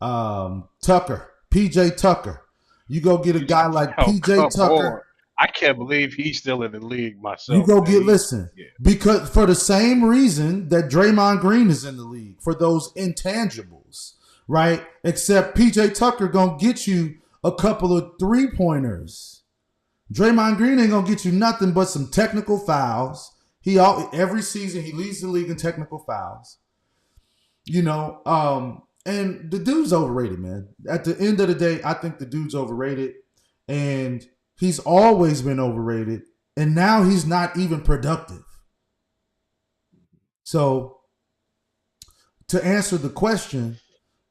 Tucker, PJ Tucker. You go get a guy like PJ Tucker. On. I can't believe he's still in the league myself. You go because for the same reason that Draymond Green is in the league, for those intangibles, right? Except PJ Tucker gonna get you a couple of 3-pointers. Draymond Green ain't gonna get you nothing but some technical fouls. Every season he leads the league in technical fouls. And the dude's overrated, man. At the end of the day, I think the dude's overrated, and he's always been overrated, and now he's not even productive. So, to answer the question,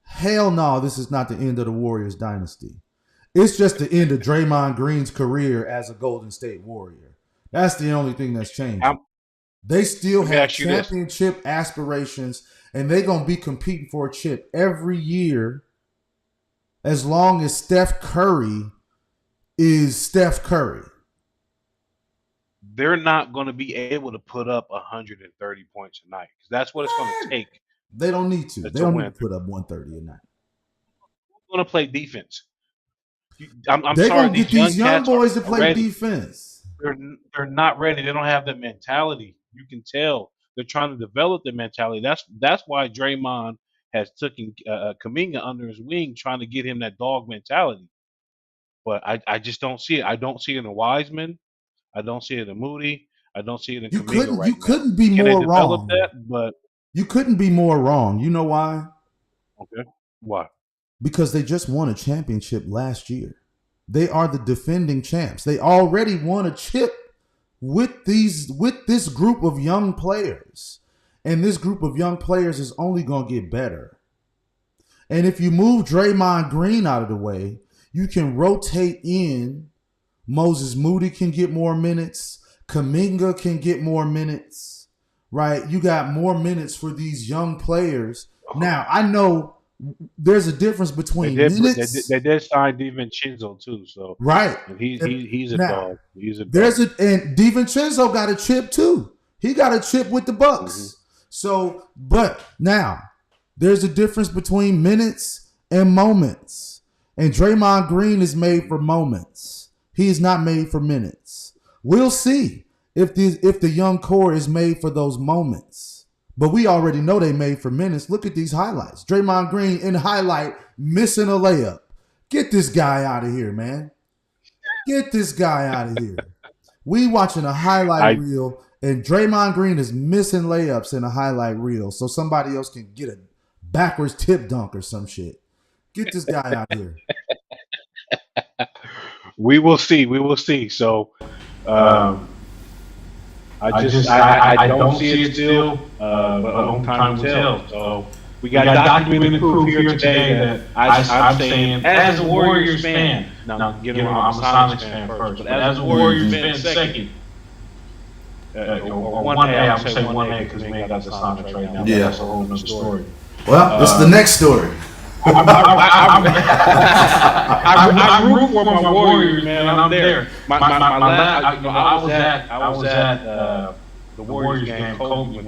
hell no, this is not the end of the Warriors dynasty. It's just the end of Draymond Green's career as a Golden State Warrior. That's the only thing that's changed. They still have championship aspirations, and they're going to be competing for a chip every year as long as Steph Curry is Steph Curry. They're not going to be able to put up 130 points a night because that's what it's going to take. They don't need to. They don't need to put up 130 a night. Who's going to play defense? I'm they're sorry. Going to get these young boys to play defense. They're not ready. They don't have the mentality. You can tell they're trying to develop the mentality. That's why Draymond has taken Kuminga under his wing, trying to get him that dog mentality. But I just don't see it. I don't see it in Wiseman. I don't see it in Moody. I don't see it in Kuminga right now. You couldn't be more wrong. But you couldn't be more wrong. You know why? Okay. Why? Because they just won a championship last year. They are the defending champs. They already won a chip with this group of young players. And this group of young players is only going to get better. And if you move Draymond Green out of the way, you can rotate in. Moses Moody can get more minutes. Kuminga can get more minutes, right? You got more minutes for these young players. Now, I know there's a difference between minutes. They did sign DiVincenzo too, so right. And he's a dog. He's a dog. And DiVincenzo got a chip too. He got a chip with the Bucks. Mm-hmm. So, but now there's a difference between minutes and moments. And Draymond Green is made for moments. He is not made for minutes. We'll see if the young core is made for those moments. But we already know they made for minutes. Look at these highlights. Draymond Green in the highlight missing a layup. Get this guy out of here, man. Get this guy out of here. We watching a highlight reel, and Draymond Green is missing layups in a highlight reel so somebody else can get a backwards tip dunk or some shit. Get this guy out of here. We will see. We will see. So, I don't see it still, but only time will tell. So we got documented proof here today that I'm saying, as a Warriors fan, now get him, I'm a Sonics fan first, but as a Warriors fan second, or one A, I would say one A because we ain't got the Sonics right now. Yeah, that's a whole other story. Well, this is the next story. I root for my Warriors, man. I'm there. I was at the Warriors game. Kobe,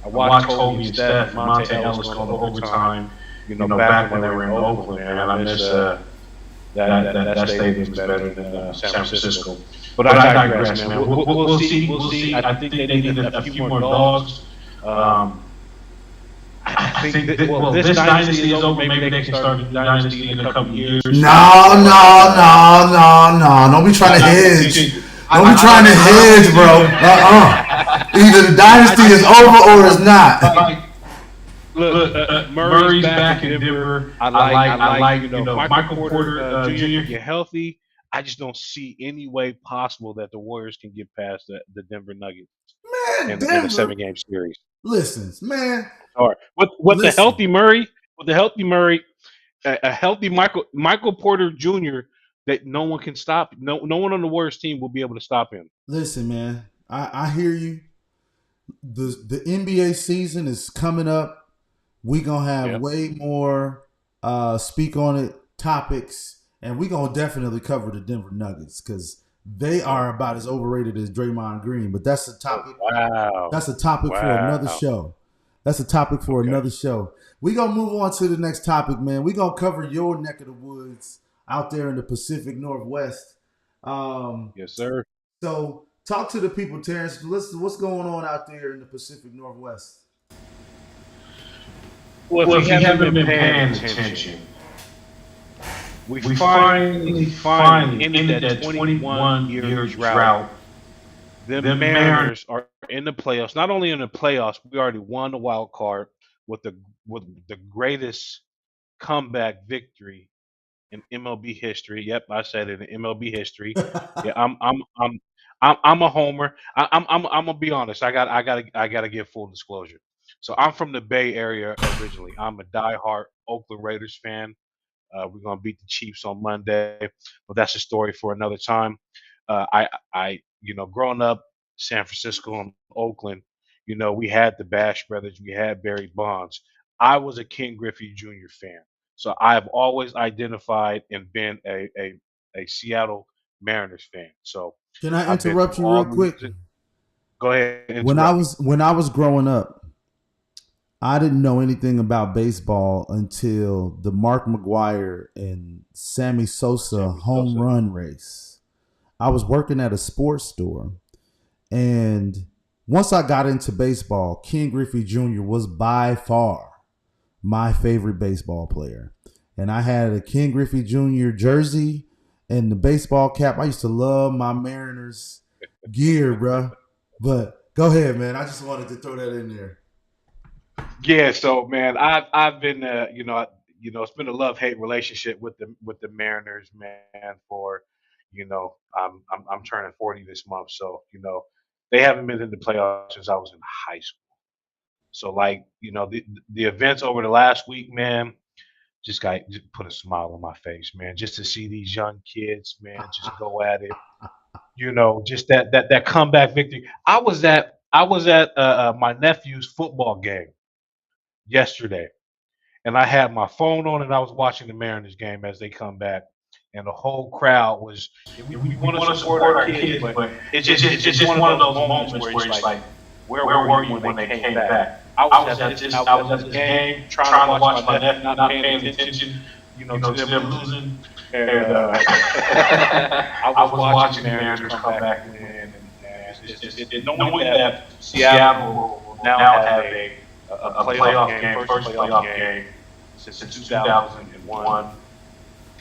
I watched Kobe and Steph. Monte Ellis called overtime. Back when they were in Oakland, man. I miss that stadium's better than San Francisco. But I digress, man. We'll see. We'll see. I think they needed a few more dogs. I think this dynasty is over. Maybe they can start a dynasty in a couple years. No. Don't be trying to hedge. Don't be trying to hedge, bro. Either the dynasty is over or it's not. Look, Murray's back in Denver. I like Michael Porter Jr. You're healthy. I just don't see any way possible that the Warriors can get past the Denver Nuggets in the 7-game series. Listen, man. All right. With the healthy Murray, a healthy Michael Porter Jr. that no one can stop. No one on the Warriors team will be able to stop him. Listen, man. I hear you. The NBA season is coming up. We're gonna have way more speak on it topics, and we're gonna definitely cover the Denver Nuggets because they are about as overrated as Draymond Green. But that's a topic. Wow. That's a topic for another show. That's a topic for another show. We're gonna move on to the next topic, man. We're gonna cover your neck of the woods out there in the Pacific Northwest. Yes, sir. So talk to the people, Terrence. Listen, what's going on out there in the Pacific Northwest? Well, if you haven't been paying attention, we finally ended that 21-year drought. The Mariners are in the playoffs. Not only in the playoffs, we already won the wild card with the greatest comeback victory in MLB history. Yep, I said it, in MLB history. Yeah, I'm a homer. I'm gonna be honest. I gotta give full disclosure. So I'm from the Bay Area originally. I'm a diehard Oakland Raiders fan. We're gonna beat the Chiefs on Monday, but that's a story for another time. Growing up San Francisco and Oakland, we had the Bash Brothers, we had Barry Bonds. I was a Ken Griffey Jr. fan, so I've always identified and been a Seattle Mariners fan. So Can I I've been interrupt through you all real the quick? Go ahead. And When I was growing up, I didn't know anything about baseball until the Mark McGwire and Sammy Sosa home run race. I was working at a sports store, and once I got into baseball, Ken Griffey Jr. was by far my favorite baseball player. And I had a Ken Griffey Jr. jersey and the baseball cap. I used to love my Mariners gear, bro. But go ahead, man. I just wanted to throw that in there. Yeah, so man, I've been it's been a love-hate relationship with the Mariners, man, for I'm turning 40 this month, so they haven't been in the playoffs since I was in high school. So like, the events over the last week, man, just put a smile on my face, man, just to see these young kids, man, just go at it. Just that comeback victory. I was at my nephew's football game yesterday, and I had my phone on and I was watching the Mariners game as they come back, and the whole crowd was. And we want to support our kids, but it's just one of those moments where it's like, where were you when they came back? I was at this game trying to watch my nephew, not paying attention, to them losing, and I was watching the Mariners come back and win, and knowing that Seattle will now have a playoff game, first playoff game since 2001.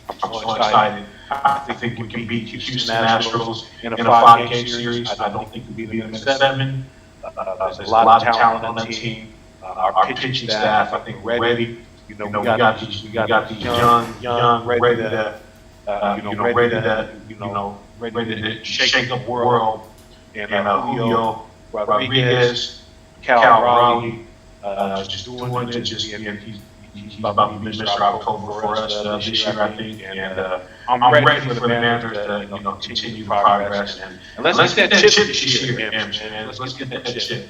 I'm so excited. I think we can beat Houston Astros in a 5-game series. I don't think we can beat them in a 7. There's a lot of talent on that team. Our pitching staff, I think, ready. We got these young, ready to shake up the world. And Julio Rodriguez, Cal Raleigh, just doing it. And he's about to be Mr. October for us this year, I think. And I'm ready for the Mariners to continue progress. And let's get that chip this year, man. Let's get that chip.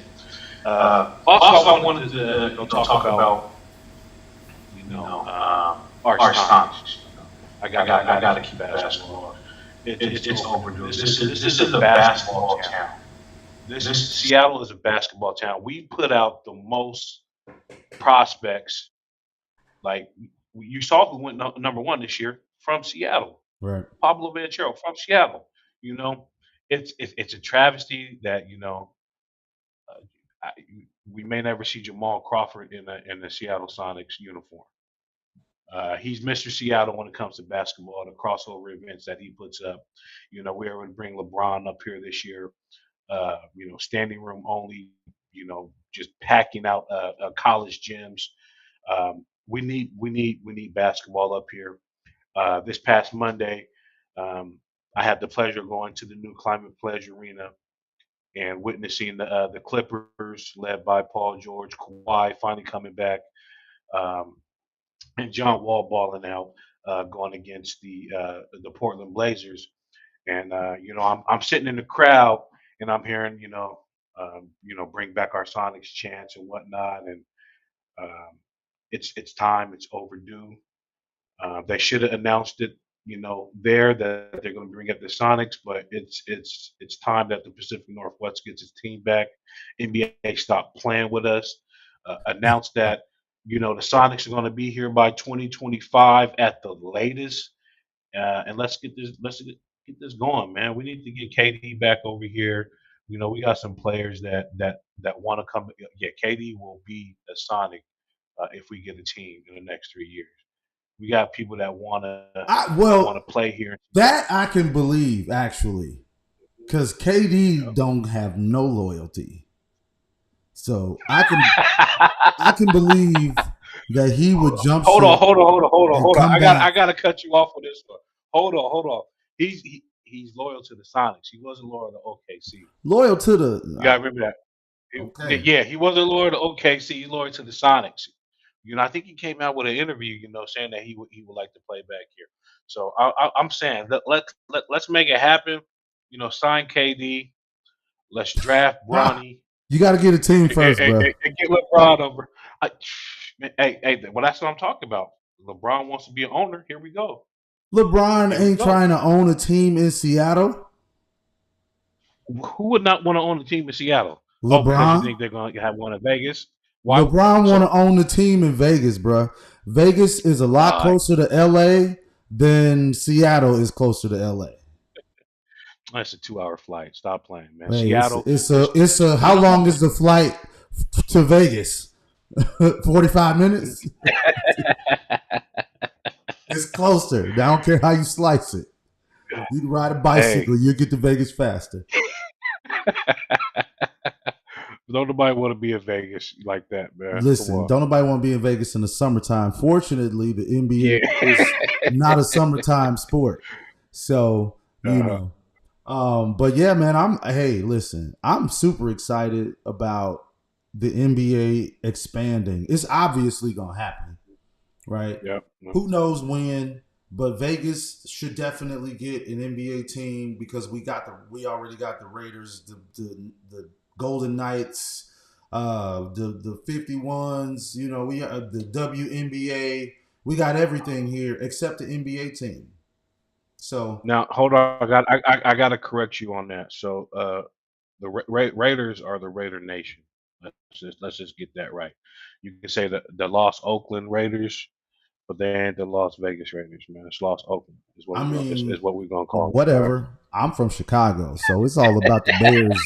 Also, I wanted to talk about our Sonics. I got to keep basketball. It's overdue. This is a basketball town. Seattle is a basketball town. We put out the most prospects. Like, you saw who went number one this year from Seattle. Right. Pablo Banchero from Seattle. It's a travesty that we may never see Jamal Crawford in the Seattle Sonics uniform. He's Mr. Seattle when it comes to basketball, the crossover events that he puts up. We were able to bring LeBron up here this year. Standing room only. Just packing out college gyms. We need basketball up here. This past Monday, I had the pleasure of going to the new Climate Pledge Arena and witnessing the Clippers, led by Paul George, Kawhi finally coming back, and John Wall balling out, going against the Portland Blazers. And I'm sitting in the crowd and I'm hearing bring back our Sonics chants and whatnot, and it's time, it's overdue. They should have announced it, there that they're going to bring up the Sonics, but it's time that the Pacific Northwest gets its team back. NBA stop playing with us. Announce that the Sonics are going to be here by 2025 at the latest, and let's get this going, man. We need to get KD back over here. We got some players that want to come. Yeah, KD will be a Sonic if we get a team in the next 3 years. We got people that want to play here. That I can believe actually, because KD don't have no loyalty, so I can believe that he would jump. Hold on. I gotta cut you off with this one. Hold on. He's loyal to the Sonics. He wasn't loyal to OKC. Loyal to the. You gotta remember that. Okay. Yeah, he wasn't loyal to OKC. He's loyal to the Sonics. I think he came out with an interview, saying that he would like to play back here. So I'm saying let's make it happen. Sign KD. Let's draft Bronny. You got to get a team first, bro. And get LeBron over. Well, that's what I'm talking about. LeBron wants to be an owner. Here we go. LeBron ain't trying to own a team in Seattle. Who would not want to own a team in Seattle? LeBron. Because you think they're going to have one in Vegas? Why? LeBron want to own the team in Vegas, bro. Vegas is a lot closer to LA than Seattle is closer to LA. That's a 2-hour flight. Stop playing, man. Hey, Seattle. It's a. How long is the flight to Vegas? 45 minutes. It's closer. I don't care how you slice it. You can ride a bicycle, you get to Vegas faster. Don't nobody want to be in Vegas like that, man. Listen, don't nobody want to be in Vegas in the summertime. Fortunately, the NBA is not a summertime sport. So, but yeah, man, I'm super excited about the NBA expanding. It's obviously going to happen, right? Yep. Who knows when, but Vegas should definitely get an NBA team because we already got the Raiders, the Golden Knights, the 51s, we the WNBA. We got everything here except the NBA team. So now hold on, I got to correct you on that. So the Raiders are the Raider Nation. Let's just get that right. You can say the Los Oakland Raiders, but they ain't the Las Vegas Raiders, man. It's Los Oakland is what we're gonna call it. Whatever. I'm from Chicago, so it's all about the Bears.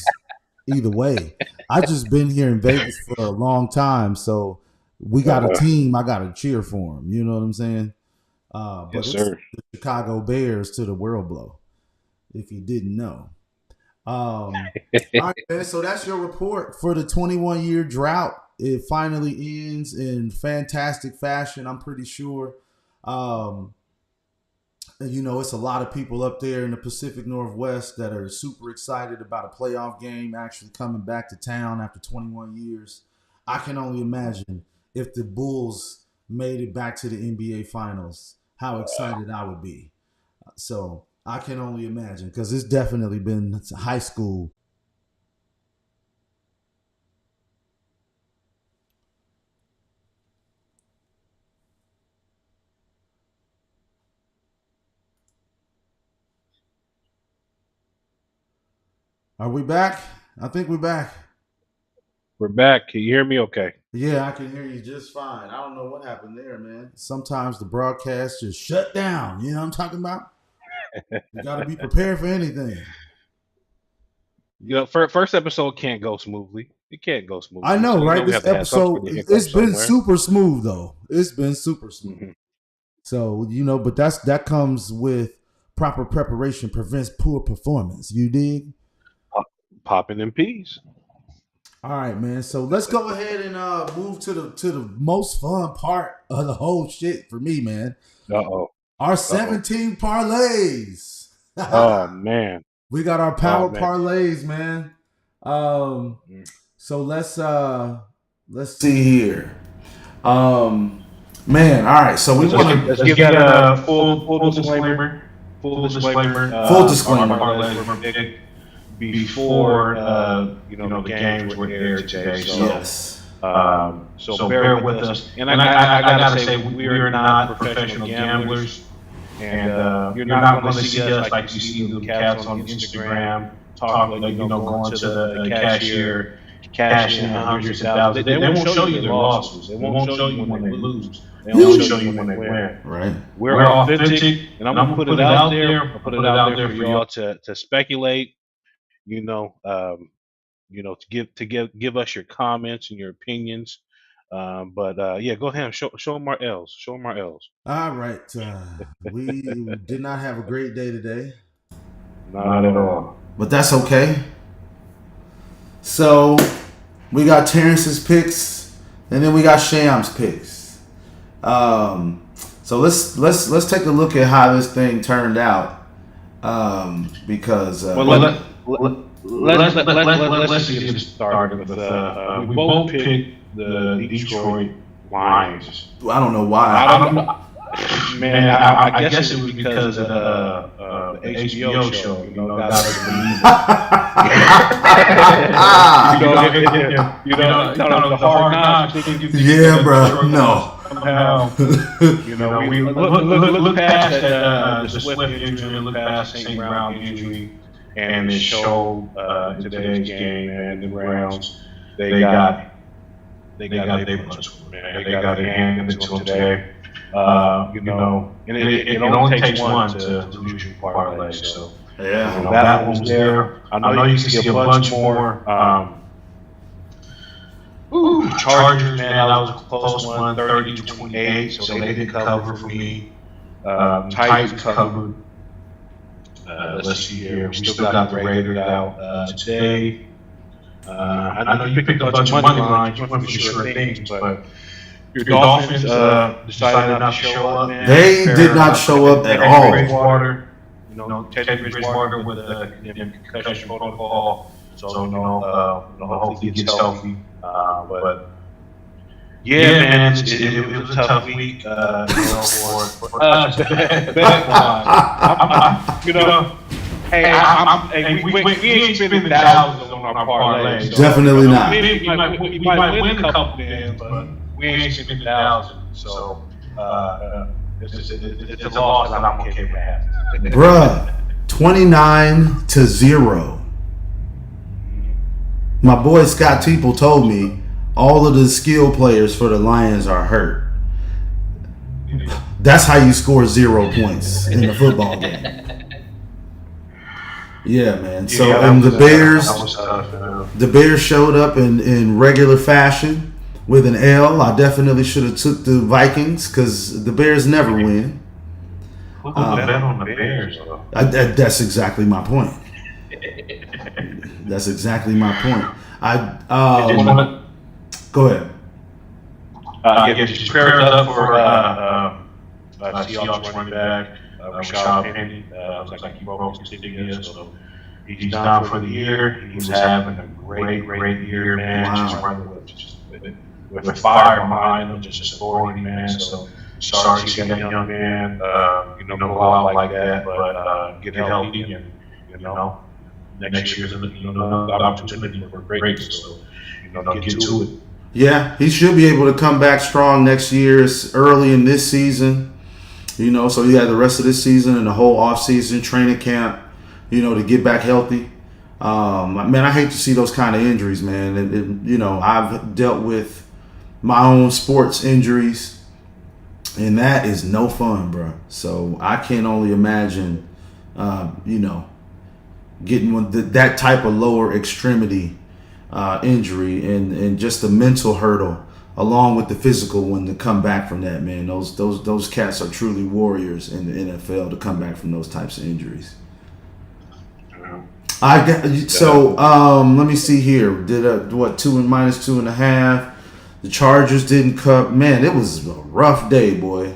Either way, I just been here in Vegas for a long time, so we got a team. I got to cheer for them. You know what I'm saying? But yes, it's sir. The Chicago Bears to the world blow. If you didn't know. All right, man, so that's your report for the 21-year drought. It finally ends in fantastic fashion. I'm pretty sure. It's a lot of people up there in the Pacific Northwest that are super excited about a playoff game actually coming back to town after 21 years. I can only imagine if the Bulls made it back to the NBA Finals, how excited I would be. So I can only imagine because it's definitely been high school. Are we back? I think we're back. We're back. Can you hear me okay? Yeah, I can hear you just fine. I don't know what happened there, man. Sometimes the broadcast just shut down. You know what I'm talking about? You got to be prepared for anything. First episode can't go smoothly. It can't go smoothly. I know, right? This episode, it's been super smooth, though. It's been super smooth. Mm-hmm. So, but that comes with proper preparation prevents poor performance. You dig? Popping in peas. All right, man. So let's go ahead and move to the most fun part of the whole shit for me, man. Our 17 parlays. Oh man. We got our power parlays, man. So let's see here. Man, all right. So let's give a full disclaimer. Full disclaimer. Full disclaimer. Before the games were aired today. So, yes. So bear with us. And I gotta say, we are not professional gamblers. And you're not going to see us like you see the cats on Instagram talk like, going to the cashier, cashing in hundreds of thousands. They won't show you their losses. They won't show you when they lose. They only show you when they win. Right. We're authentic, and I'm gonna put it out there. I'll put it out there for y'all to speculate. To give us your comments and your opinions. But yeah, go ahead and show them our L's. Show them our L's. All right. We did not have a great day today. Not at all. But that's okay. So we got Terrence's picks, and then we got Sham's picks. So let's take a look at how this thing turned out. Because let's get started with we both picked the Detroit Lions. I don't know why. I don't know. Man, I guess it was because of the HBO show. That was the Hard Knocks. Yeah, bro. No. Somehow, we look past the Swift injury, look past St. Brown injury, and it showed in today's game. And the Browns, they got their punch, man. They got their hand into them today. And it only takes one to lose your parlay. So yeah, that one was there. I know you can see a bunch more. Chargers, man, that was a close one, 30-28. So they didn't cover for me. Titans covered. Let's see here. We still got the Raiders out today. I know you picked a bunch of money lines. You went for sure things, but your Dolphins decided not to show up, man. They did not show up at all. Teddy Bridgewater with the concussion protocol. So, hopefully he gets healthy. But yeah, man, it was a tough week. For us. We ain't spending thousands on our parlays. Definitely not. We might win a couple games, but we ain't spending thousands. So it's a loss that I'm okay with having. Bruh, 29-0. My boy Scott Teeple told me all of the skill players for the Lions are hurt. That's how you score 0 points in the football game. Yeah, man. So and the Bears showed up in regular fashion with an L. I definitely should have took the Vikings because the Bears never win. Who bet on the Bears, though? That's exactly my point. That's exactly my point. Go ahead. Just prayers up for Seahawks running back, Rashad Penny. Looks like he broke his tibia, so he's done for the year. He was having a great year, man. Wow. Just running with fire behind him, just authority, man. So sorry to see that young man, go out like that, but get healthy and next year's another opportunity for greatness. So get to it. Yeah, he should be able to come back strong next year. It's early in this season, so he had the rest of this season and the whole off-season training camp, to get back healthy. Man, I hate to see those kind of injuries, man. I've dealt with my own sports injuries, and that is no fun, bro. So I can only imagine, getting that type of lower extremity injury and just the mental hurdle along with the physical one to come back from that, man. Those cats are truly warriors in the NFL to come back from those types of injuries. Let me see here. Did -2.5. The Chargers didn't cut. Man, it was a rough day, boy.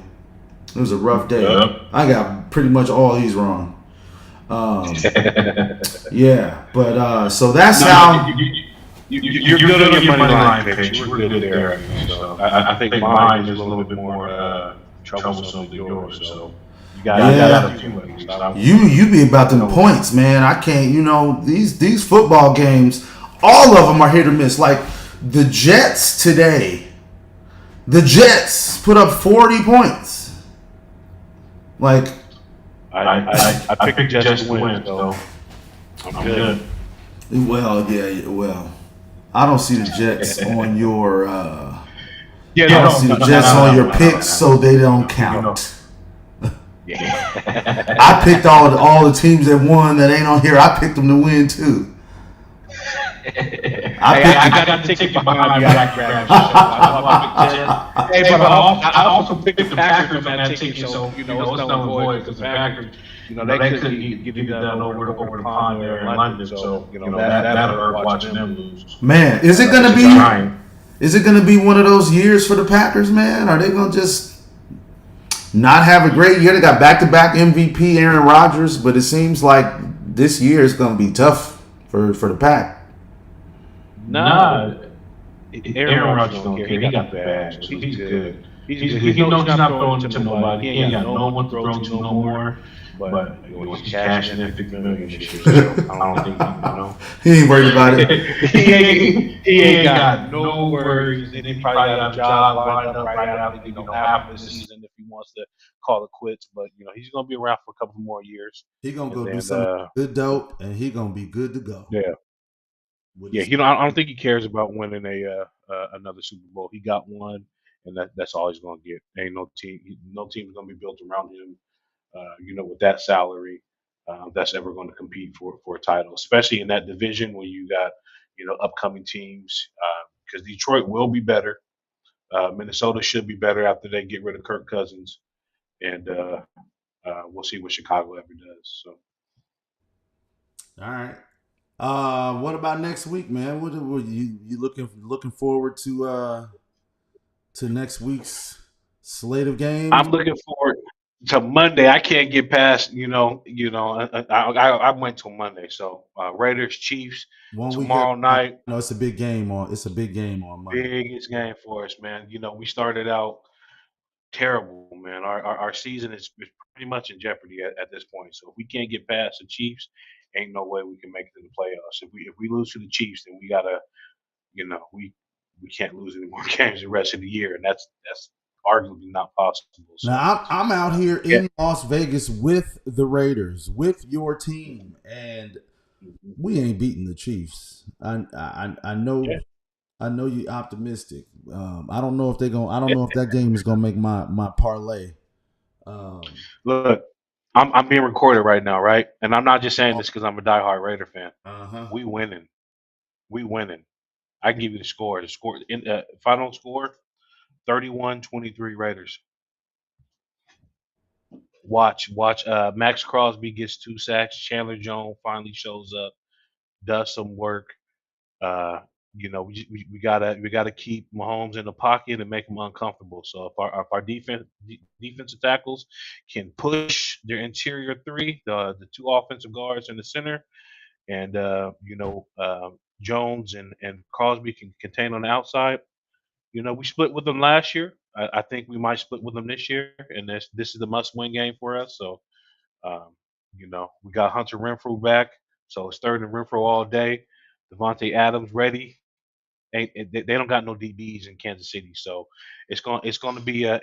It was a rough day. I got pretty much all these wrong. Yeah, but so that's how. You're good on your money line picks. We're good there. So I think mine is a little bit more troublesome than yours. So you got a few ways. You be about them points, man. I can't. These football games, all of them are hit or miss. Like The Jets today. The Jets put up 40 points. Like, I picked the Jets to win, so I'm good. Well, yeah, well, I don't see the Jets on your. I don't see the Jets on your picks, so they don't count. I picked all the teams that won that ain't on here. I picked them to win too. I got to take it behind me. But I also picked the Packers on that ticket, so it's not void because the Packers, they couldn't get it done over the pond there in London, so that hurt watching them lose. Man, is it gonna be one of those years for the Packers, man? Are they gonna just not have a great year? They got back-to-back MVP Aaron Rodgers, but it seems like this year is gonna be tough for the Pack. Nah, Aaron Rodgers don't care. He got the badge. He's good. He knows he's not throwing to nobody. He ain't got no one to throw to no more. But he's cashing in $50 million this year. So I don't think he ain't worried about it. he ain't got no worries. And he probably got a job lined up right after half of the season if he wants to call it quits. But he's gonna be around for a couple more years. He's gonna go do some good dope, and he's gonna be good to go. Yeah. I don't think he cares about winning another Super Bowl. He got one, and that's all he's gonna get. Ain't no team's gonna be built around him. With that salary, that's ever going to compete for a title, especially in that division when you got upcoming teams. Because Detroit will be better. Minnesota should be better after they get rid of Kirk Cousins, and we'll see what Chicago ever does. So, all right. What about next week, man? What are you looking forward to next week's slate of games? I'm looking forward to Monday. I can't get past I went till Monday. So Raiders Chiefs tomorrow night. No, it's a big game on Monday. Biggest game for us, man. We started out terrible, man. Our season is pretty much in jeopardy at this point. So if we can't get past the Chiefs, ain't no way we can make it to the playoffs. If we lose to the Chiefs, then we gotta, we can't lose any more games the rest of the year, and that's arguably not possible. So, now I'm out here in Las Vegas with the Raiders, with your team, and we ain't beating the Chiefs. I know. Yeah. I know you're optimistic. I don't know if that game is gonna make my parlay. Look. I'm being recorded right now, right? And I'm not just saying this because I'm a diehard Raider fan. We winning. I can give you the score. The score in final score, 31-23 Raiders. Watch. Max Crosby gets 2 sacks. Chandler Jones finally shows up, does some work. We gotta keep Mahomes in the pocket and make him uncomfortable. So if our defensive tackles can push their interior three, the 2 offensive guards in the center, and Jones and Crosby can contain on the outside. We split with them last year. I think we might split with them this year, and this is the must-win game for us. So, we got Hunter Renfrow back, so it's third and Renfrow all day. Devontae Adams ready. They don't got no DBs in Kansas City, so it's gonna be a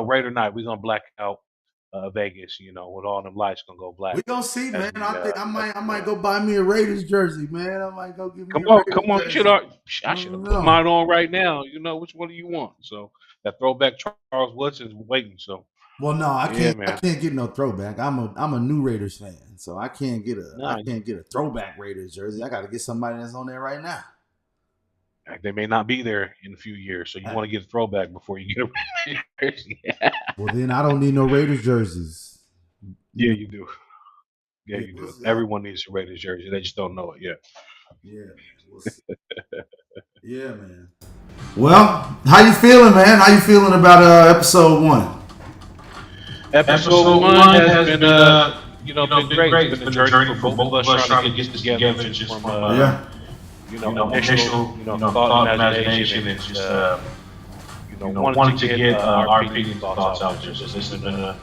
Raider night. We're gonna black out Vegas, with all them lights gonna go black. We gonna see, man. I might go buy me a Raiders jersey, man. I might go give me. Come on! I should have put mine on right now. Which one do you want? So that throwback Charles Woodson's waiting. So. Well, no, I can't. I can't get no throwback. I'm a new Raiders fan, so I can't get a throwback Raiders jersey. I got to get somebody that's on there right now. They may not be there in a few years, so you want to get a throwback before you get a Raiders jersey. Well, then I don't need no Raiders jerseys. Yeah, you do. Yeah, you do. Everyone needs a Raiders jersey. They just don't know it yet. Yeah. Yeah, man. Well, how you feeling, man? How you feeling about episode 1? Episode 1 has been, been great. It's been a journey for both of us trying to get together just from, initial, thought and imagination, and just, wanting to get our opinion thoughts out there. So this has been a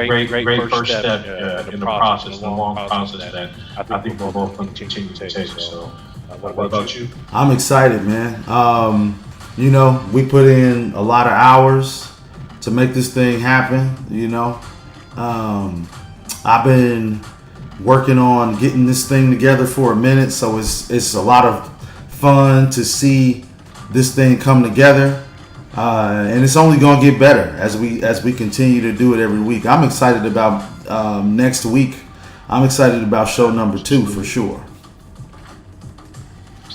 great first step in the process, a long process that I think we're both going to continue to take. So, What about you? I'm excited, man. You know, we put in a lot of hours to make this thing happen. You know, I've been working on getting this thing together for a minute, so it's a lot of fun to see this thing come together, and it's only going to get better as we continue to do it every week. I'm excited about next week. I'm excited about show number 2 for sure.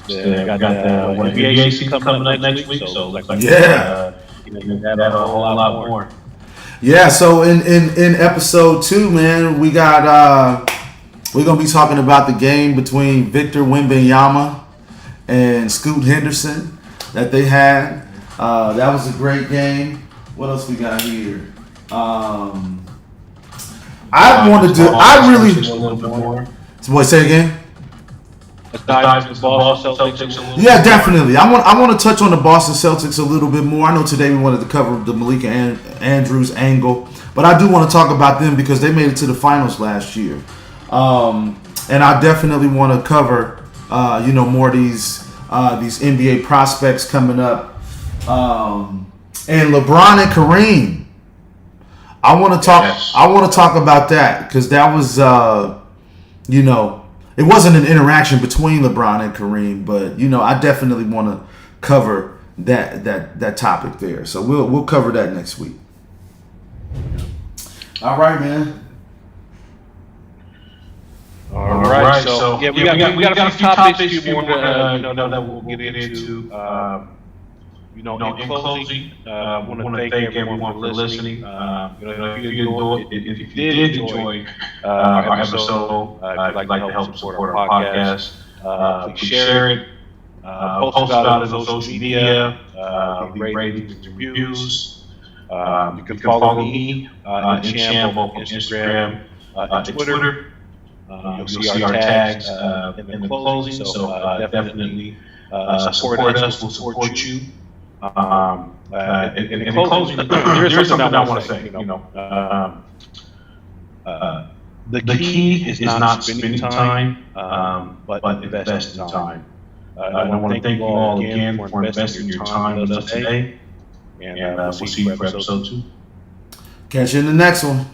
Got the NBA season coming up next week, so Yeah. You got a whole lot more. Yeah, so in episode 2, man, we got we're gonna be talking about the game between Victor Wembanyama and Scoot Henderson that they had. That was a great game. What else we got here? I really. A little bit more. What? Say again. Besides the Boston Celtics a little Yeah, bit definitely. I want to touch on the Boston Celtics a little bit more. I know today we wanted to cover the Malika Andrews angle, but I do want to talk about them because they made it to the finals last year, and I definitely want to cover more of these NBA prospects coming up, and LeBron and Kareem. I want to talk. Yes. I want to talk about that because that was it wasn't an interaction between LeBron and Kareem, but I definitely want to cover that topic there. So we'll cover that next week. All right, man. All right. So yeah, we got a few topics you want that we'll get into. In closing, I want to thank everyone for listening. If you did enjoy our episode, if you'd like to help support our podcast, please share it, post about it on social media, leave ratings and reviews. You can follow me and Cham on Instagram and Twitter. You'll see our tags in the closing, so definitely support us. We'll support you. In closing, there's something I want to say. The key is not spending time, but investing time. I want to thank you all again for investing your time with us today, and we'll see you for episode 2. Catch you in the next one.